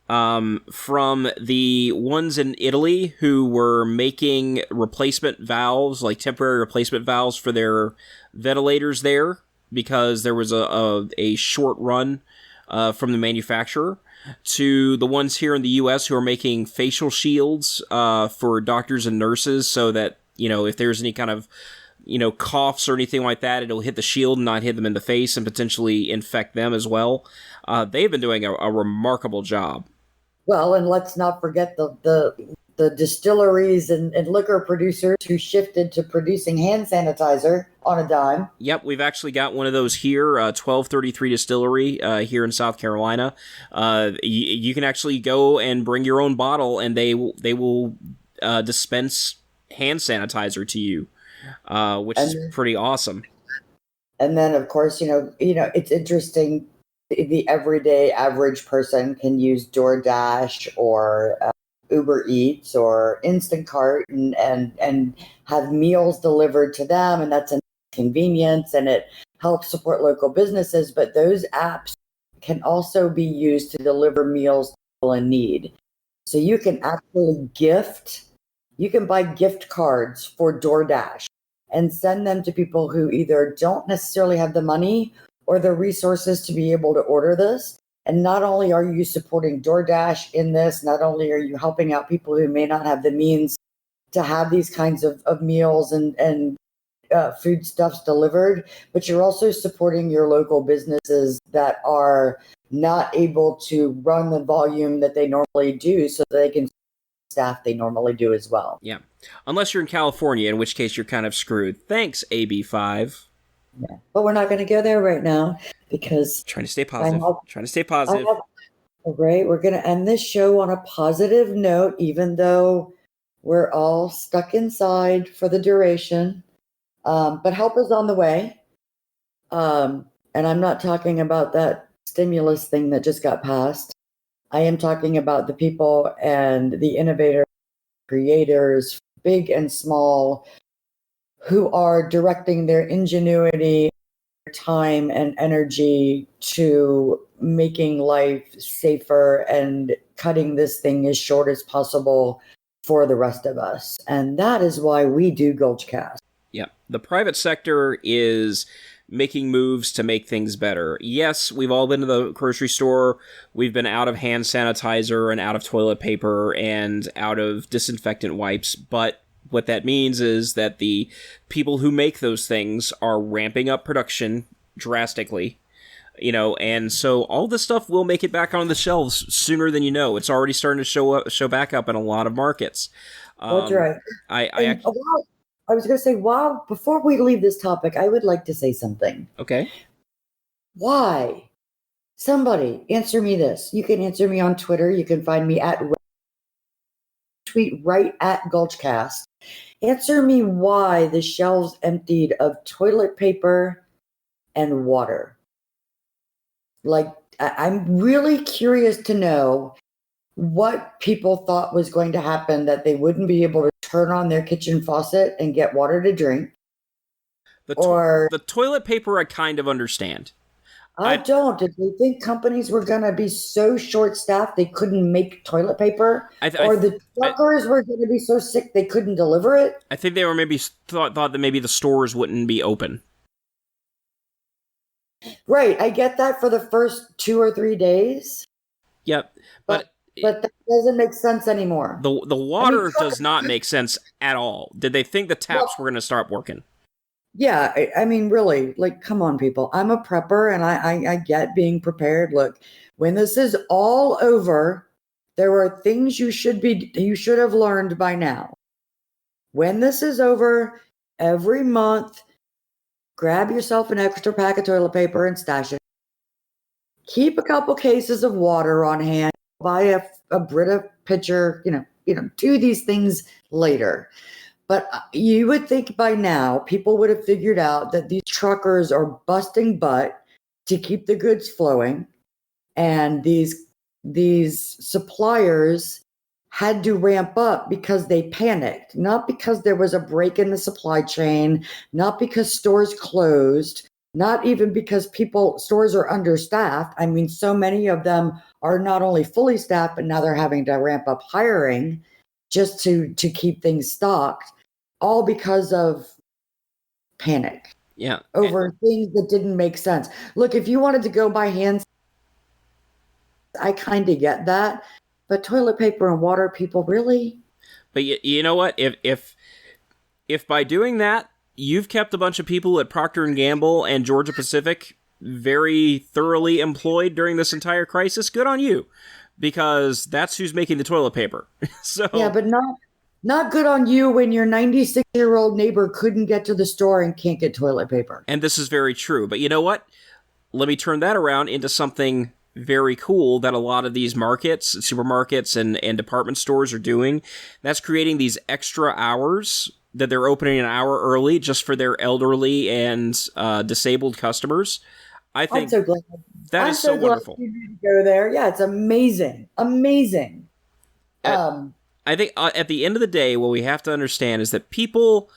From the ones in Italy who were making replacement valves, like temporary replacement valves for their ventilators there, because there was a short run from the manufacturer, to the ones here in the U.S. who are making facial shields for doctors and nurses, so that, if there's any kind of, coughs or anything like that, it'll hit the shield and not hit them in the face and potentially infect them as well. They've been doing a remarkable job. Well, and let's not forget the distilleries and liquor producers who shifted to producing hand sanitizer on a dime. Yep, we've actually got one of those here, 1233 Distillery here in South Carolina. You can actually go and bring your own bottle, and they will dispense hand sanitizer to you, which is pretty awesome. And then, of course, it's interesting. The everyday average person can use DoorDash or Uber Eats or Instacart and have meals delivered to them, and that's a convenience, and it helps support local businesses. But those apps can also be used to deliver meals to people in need. So you can actually buy gift cards for DoorDash and send them to people who either don't necessarily have the money or the resources to be able to order this. And not only are you supporting DoorDash in this, not only are you helping out people who may not have the means to have these kinds of meals and foodstuffs delivered, but you're also supporting your local businesses that are not able to run the volume that they normally do, so they can staff they normally do as well. Yeah. Unless you're in California, in which case you're kind of screwed. Thanks, AB5. Yeah. But we're not going to go there right now because trying to stay positive. Right. We're going to end this show on a positive note, even though we're all stuck inside for the duration. But help is on the way. And I'm not talking about that stimulus thing that just got passed. I am talking about the people and the innovators, creators, big and small, who are directing their ingenuity, time, and energy to making life safer and cutting this thing as short as possible for the rest of us. And that is why we do Gulchcast. Yeah. The private sector is making moves to make things better. Yes, we've all been to the grocery store. We've been out of hand sanitizer and out of toilet paper and out of disinfectant wipes, but what that means is that the people who make those things are ramping up production drastically, and so all this stuff will make it back on the shelves sooner than you know. It's already starting to show back up in a lot of markets. That's right. I was going to say, before we leave this topic, I would like to say something. Okay. Why? Somebody answer me this. You can answer me on Twitter. You can find me tweet right at Gulchcast. Answer me why the shelves emptied of toilet paper and water. Like, I'm really curious to know what people thought was going to happen, that they wouldn't be able to turn on their kitchen faucet and get water to drink. The toilet paper I kind of understand. I don't. Did they think companies were going to be so short-staffed they couldn't make toilet paper? Or the truckers were going to be so sick they couldn't deliver it? I think they were maybe thought that maybe the stores wouldn't be open. Right. I get that for the first 2 or 3 days. Yep. But that doesn't make sense anymore. The water does not make sense at all. Did they think the taps were going to start working? Yeah, I mean, really, like, come on, people. I'm a prepper, and I get being prepared. Look, when this is all over, there are things you should have learned by now. When this is over, every month, grab yourself an extra pack of toilet paper and stash it. Keep a couple cases of water on hand. Buy a Brita pitcher. Do these things later. But you would think by now people would have figured out that these truckers are busting butt to keep the goods flowing, and these suppliers had to ramp up because they panicked, not because there was a break in the supply chain, not because stores closed, not even because stores are understaffed. I mean, so many of them are not only fully staffed, but now they're having to ramp up hiring just to keep things stocked. All because of panic. Yeah. Over things that didn't make sense. Look, if you wanted to go buy hand, I kind of get that. But toilet paper and water, people, really? But you know what? If by doing that, you've kept a bunch of people at Procter & Gamble and Georgia Pacific very thoroughly employed during this entire crisis, good on you. Because that's who's making the toilet paper. So yeah, but not good on you when your 96-year-old neighbor couldn't get to the store and can't get toilet paper. And this is very true. But you know what? Let me turn that around into something very cool that a lot of these markets, supermarkets, and department stores are doing. That's creating these extra hours that they're opening an hour early just for their elderly and disabled customers. I think I'm so glad. that is so wonderful. You need to go there. Yeah, it's amazing. Amazing. I think at the end of the day, what we have to understand is that people,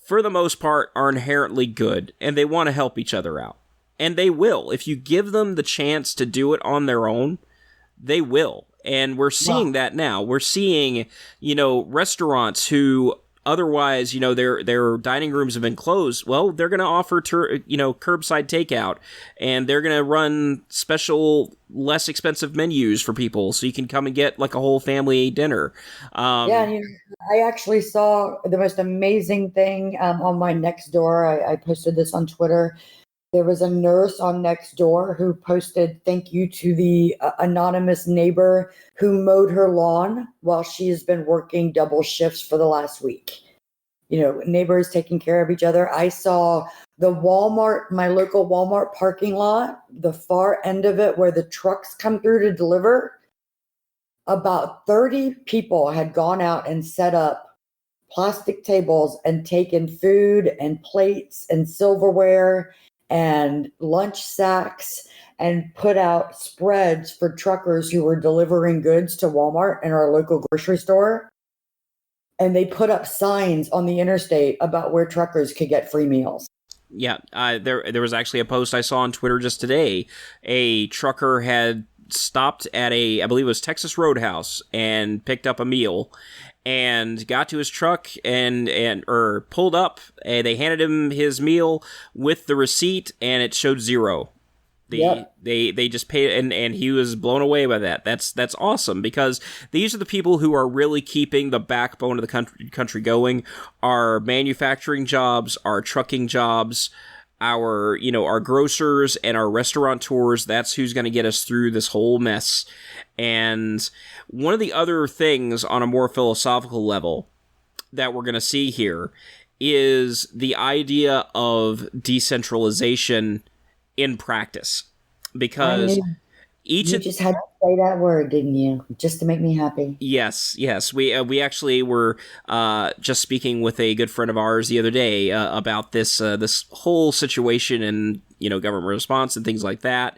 for the most part, are inherently good, and they want to help each other out. And they will. If you give them the chance to do it on their own, they will. And we're seeing that now. We're seeing, restaurants who otherwise, their dining rooms have been closed. Well, they're going to offer, curbside takeout, and they're going to run special, less expensive menus for people, so you can come and get like a whole family dinner. I actually saw the most amazing thing on my Nextdoor. I posted this on Twitter. There was a nurse on Nextdoor who posted thank you to the anonymous neighbor who mowed her lawn while she has been working double shifts for the last week. Neighbors taking care of each other. I saw the Walmart, my local Walmart parking lot, the far end of it where the trucks come through to deliver. About 30 people had gone out and set up plastic tables and taken food and plates and silverware and lunch sacks and put out spreads for truckers who were delivering goods to Walmart and our local grocery store. And they put up signs on the interstate about where truckers could get free meals. Yeah, there was actually a post I saw on Twitter just today. A trucker had stopped at I believe it was Texas Roadhouse, and picked up a meal, and got to his truck and pulled up. And they handed him his meal with the receipt, and it showed zero. They just paid, and he was blown away by that. That's awesome, because these are the people who are really keeping the backbone of the country going. Our manufacturing jobs, our trucking jobs, our grocers and our restaurateurs. That's who's going to get us through this whole mess. And one of the other things on a more philosophical level that we're going to see here is the idea of decentralization in practice, because you just had to say that word, didn't you? Just to make me happy. Yes. We actually were just speaking with a good friend of ours the other day about this whole situation and government response and things like that,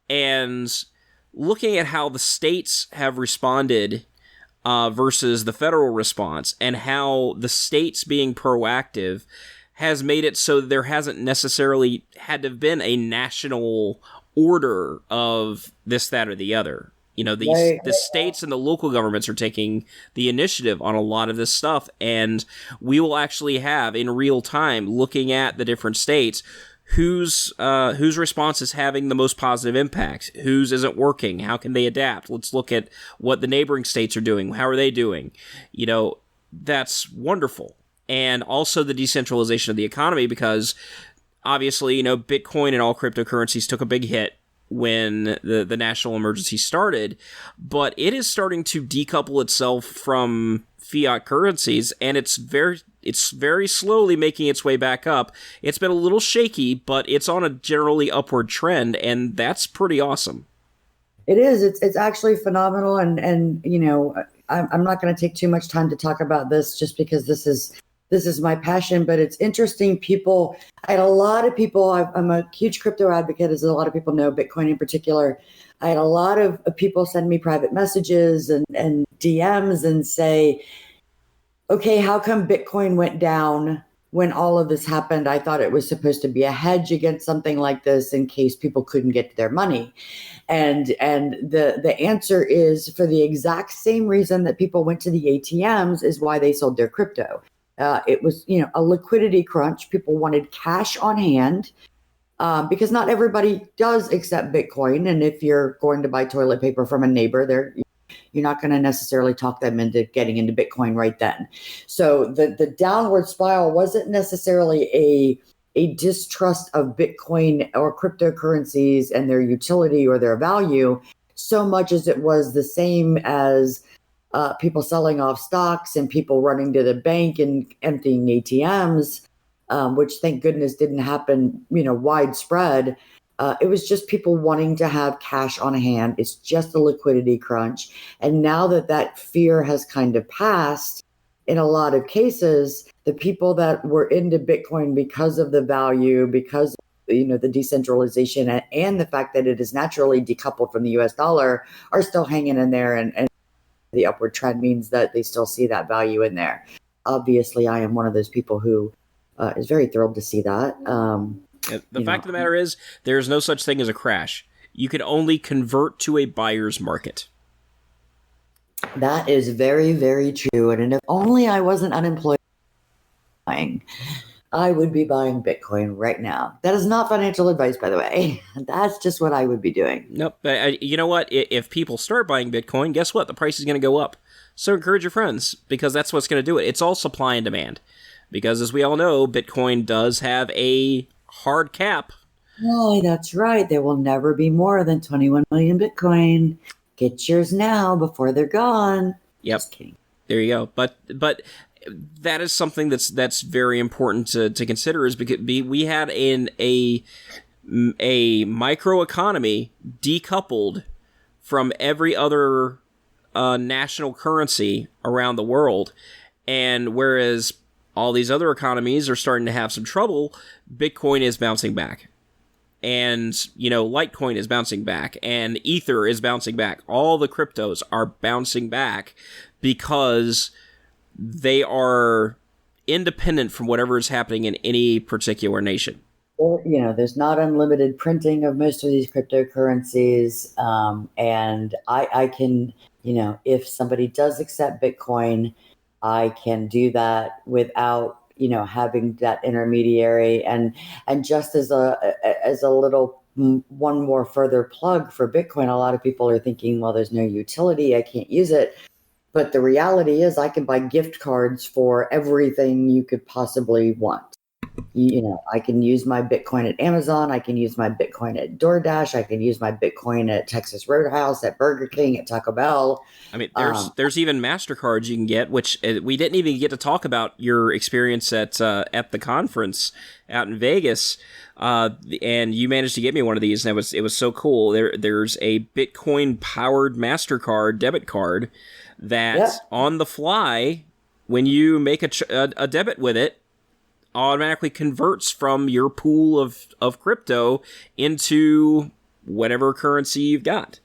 and looking at how the states have responded versus the federal response, and how the states being proactive has made it so there hasn't necessarily had to have been a national order of this, that, or the other. You know, the states and the local governments are taking the initiative on a lot of this stuff, and we will actually have in real time, looking at the different states, whose response is having the most positive impact, whose isn't working, how can they adapt? Let's look at what the neighboring states are doing. How are they doing? You know, that's wonderful. And also the decentralization of the economy, because obviously, you know, Bitcoin and all cryptocurrencies took a big hit when the national emergency started, but it is starting to decouple itself from fiat currencies, and it's very slowly making its way back up. It's been a little shaky, but it's on a generally upward trend, and that's pretty awesome. It is. It's actually phenomenal, and you know, I'm not going to take too much time to talk about this, just because this is my passion, but it's interesting. I had a lot of people, I'm a huge crypto advocate, as a lot of people know, Bitcoin in particular. I had a lot of people send me private messages and DMs and say, okay, how come Bitcoin went down when all of this happened? I thought it was supposed to be a hedge against something like this in case people couldn't get their money. And the answer is, for the exact same reason that people went to the ATMs is why they sold their crypto. It was, you know, a liquidity crunch. People wanted cash on hand, because not everybody does accept Bitcoin. And if you're going to buy toilet paper from a neighbor, you're not going to necessarily talk them into getting into Bitcoin right then. So the downward spiral wasn't necessarily a distrust of Bitcoin or cryptocurrencies and their utility or their value, so much as it was the same as people selling off stocks and people running to the bank and emptying ATMs, which thank goodness didn't happen, you know, widespread. It was just people wanting to have cash on hand. It's just a liquidity crunch. And now that fear has kind of passed, in a lot of cases, the people that were into Bitcoin because of the value, because, you know, the decentralization and the fact that it is naturally decoupled from the US dollar, are still hanging in there, and the upward trend means that they still see that value in there. Obviously, I am one of those people who is very thrilled to see that. The fact of the matter is, there's no such thing as a crash. You can only convert to a buyer's market. That is very, very true. And if only I wasn't unemployed, I would be buying Bitcoin right now. That is not financial advice, by the way. That's just what I would be doing. Nope. You know what? If people start buying Bitcoin, guess what? The price is going to go up. So encourage your friends, because that's what's going to do it. It's all supply and demand. Because as we all know, Bitcoin does have a hard cap. Oh, that's right. There will never be more than 21 million Bitcoin. Get yours now before they're gone. Yep. Just kidding. There you go. But that is something that's very important to consider, is because we had a microeconomy decoupled from every other national currency around the world, and whereas all these other economies are starting to have some trouble, Bitcoin is bouncing back. And, you know, Litecoin is bouncing back, and Ether is bouncing back. All the cryptos are bouncing back because they are independent from whatever is happening in any particular nation. Well, you know, there's not unlimited printing of most of these cryptocurrencies. And I can, you know, if somebody does accept Bitcoin, I can do that without, you know, having that intermediary. And just as a little one more further plug for Bitcoin, a lot of people are thinking, well, there's no utility, I can't use it. But the reality is, I can buy gift cards for everything you could possibly want. You know, I can use my Bitcoin at Amazon. I can use my Bitcoin at DoorDash. I can use my Bitcoin at Texas Roadhouse, at Burger King, at Taco Bell. I mean, there's even MasterCards you can get, which we didn't even get to talk about your experience at the conference out in Vegas. And you managed to get me one of these, and it was so cool. There's a Bitcoin powered MasterCard debit card that on the fly, when you make a debit with it, automatically converts from your pool of crypto into whatever currency you've got.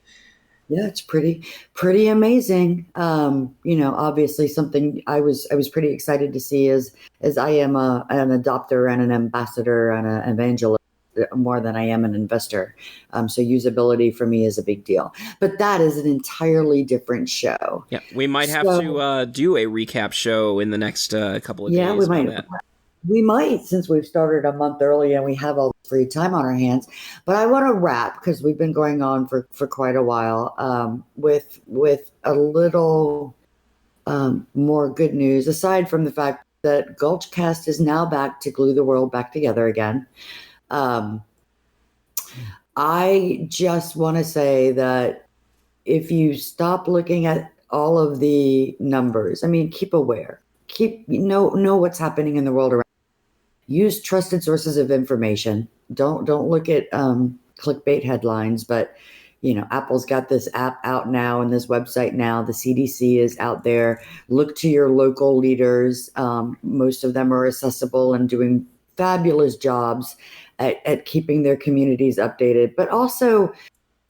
Yeah, it's pretty amazing. Obviously something I was pretty excited to see is as I am an adopter and an ambassador and an evangelist more than I am an investor. So usability for me is a big deal. But that is an entirely different show. Yeah, we might have So to do a recap show in the next couple of yeah, we days on might. that. We might, since we've started a month early and we have all the free time on our hands. But I want to wrap because we've been going on for quite a while with a little more good news. Aside from the fact that Gulchcast is now back to glue the world back together again. I just want to say that if you stop looking at all of the numbers, I mean, keep aware, know what's happening in the world around. Use trusted sources of information. Don't look at clickbait headlines, but Apple's got this app out now and this website now. The CDC is out there. Look to your local leaders. Most of them are accessible and doing fabulous jobs at keeping their communities updated. But also,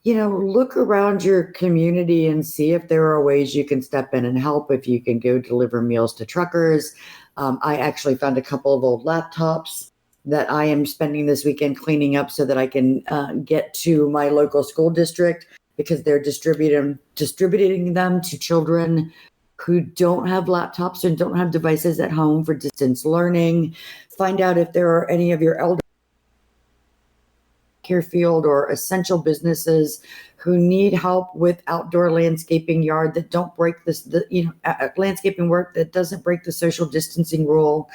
look around your community and see if there are ways you can step in and help. If you can go deliver meals to truckers. I actually found a couple of old laptops that I am spending this weekend cleaning up so that I can get to my local school district because they're distributing them to children who don't have laptops and don't have devices at home for distance learning. Find out if there are any of your elder care field or essential businesses who need help with outdoor landscaping yard that don't break landscaping work that doesn't break the social distancing rule,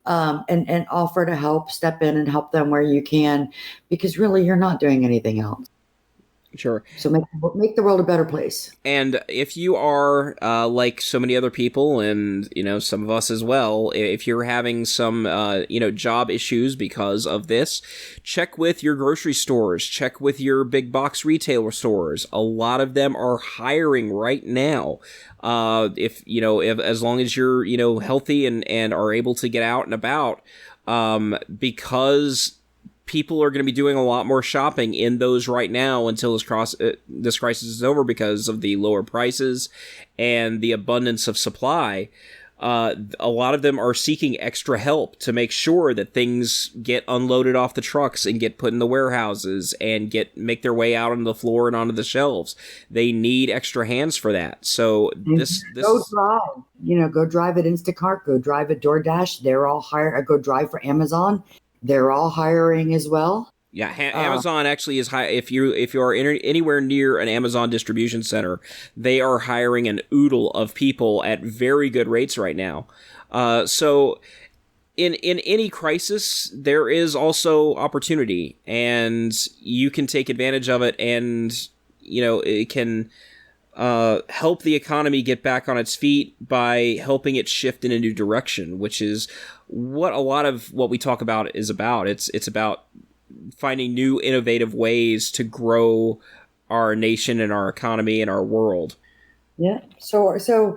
and offer to help, step in and help them where you can, because really you're not doing anything else. Sure. So make the world a better place. And if you are like so many other people, and some of us as well, if you're having some job issues because of this, check with your grocery stores, check with your big box retailer stores. A lot of them are hiring right now. If as long as you're healthy and are able to get out and about, because people are going to be doing a lot more shopping in those right now until this crisis is over because of the lower prices and the abundance of supply. A lot of them are seeking extra help to make sure that things get unloaded off the trucks and get put in the warehouses and make their way out on the floor and onto the shelves. They need extra hands for that. So this go drive at Instacart, go drive at DoorDash. They're all hired. Go drive for Amazon. They're all hiring as well. Yeah, Amazon actually is high. If you are anywhere near an Amazon distribution center, they are hiring an oodle of people at very good rates right now. So in any crisis, there is also opportunity, and you can take advantage of it, and it can help the economy get back on its feet by helping it shift in a new direction, which is what a lot of what we talk about is about. It's about finding new innovative ways to grow our nation and our economy and our world. Yeah. So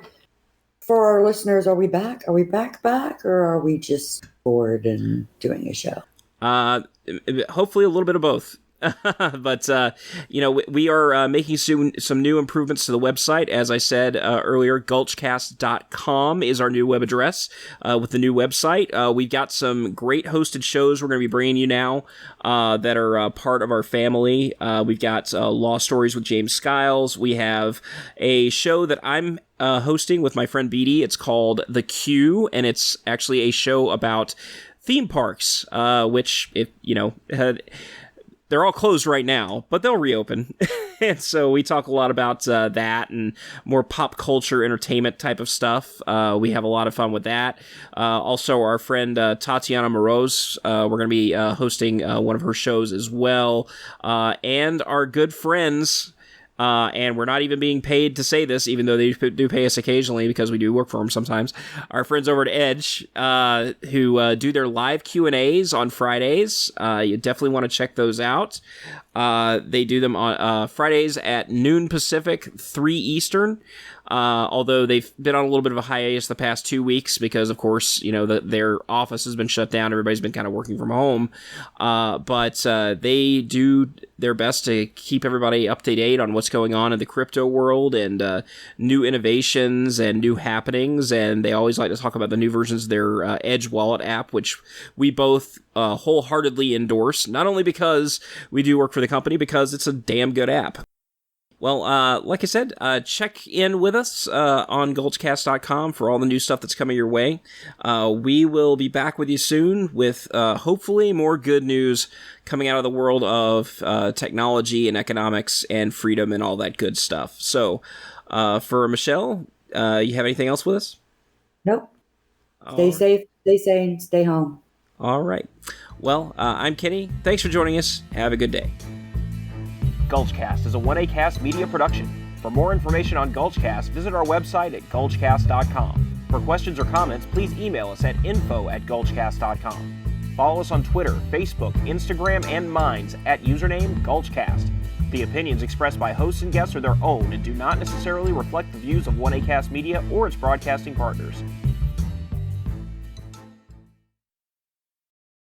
for our listeners, are we back? Are we back, or are we just bored and doing a show? Hopefully a little bit of both. But, we are making some new improvements to the website. As I said earlier, Gulchcast.com is our new web address with the new website. We've got some great hosted shows we're going to be bringing you now that are part of our family. We've got Law Stories with James Skiles. We have a show that I'm hosting with my friend Beatty. It's called The Queue, and it's actually a show about theme parks, which, they're all closed right now, but they'll reopen. And so we talk a lot about that and more pop culture entertainment type of stuff. We have a lot of fun with that. Also, our friend Tatiana Moroz, we're going to be hosting one of her shows as well. And our good friends, and we're not even being paid to say this, even though they do pay us occasionally because we do work for them sometimes. Our friends over at Edge, who do their live Q&As on Fridays. You definitely want to check those out. They do them on Fridays at noon Pacific, 3 Eastern. although they've been on a little bit of a hiatus the past 2 weeks because, of course, their office has been shut down. Everybody's been kind of working from home. But they do their best to keep everybody up to date on what's going on in the crypto world and new innovations and new happenings. And they always like to talk about the new versions of their Edge Wallet app, which we both wholeheartedly endorse, not only because we do work for the company, because it's a damn good app. Well, like I said, check in with us on Gulchcast.com for all the new stuff that's coming your way. We will be back with you soon with hopefully more good news coming out of the world of technology and economics and freedom and all that good stuff. So, for Michelle, you have anything else with us? Nope. Stay safe, stay sane, stay home. All right. Well, I'm Kenny. Thanks for joining us. Have a good day. Gulchcast is a 1ACast media production. For more information on Gulchcast, visit our website at gulchcast.com. For questions or comments, please email us at info@gulchcast.com. Follow us on Twitter, Facebook, Instagram, and Minds at username Gulchcast. The opinions expressed by hosts and guests are their own and do not necessarily reflect the views of 1ACast Media or its broadcasting partners.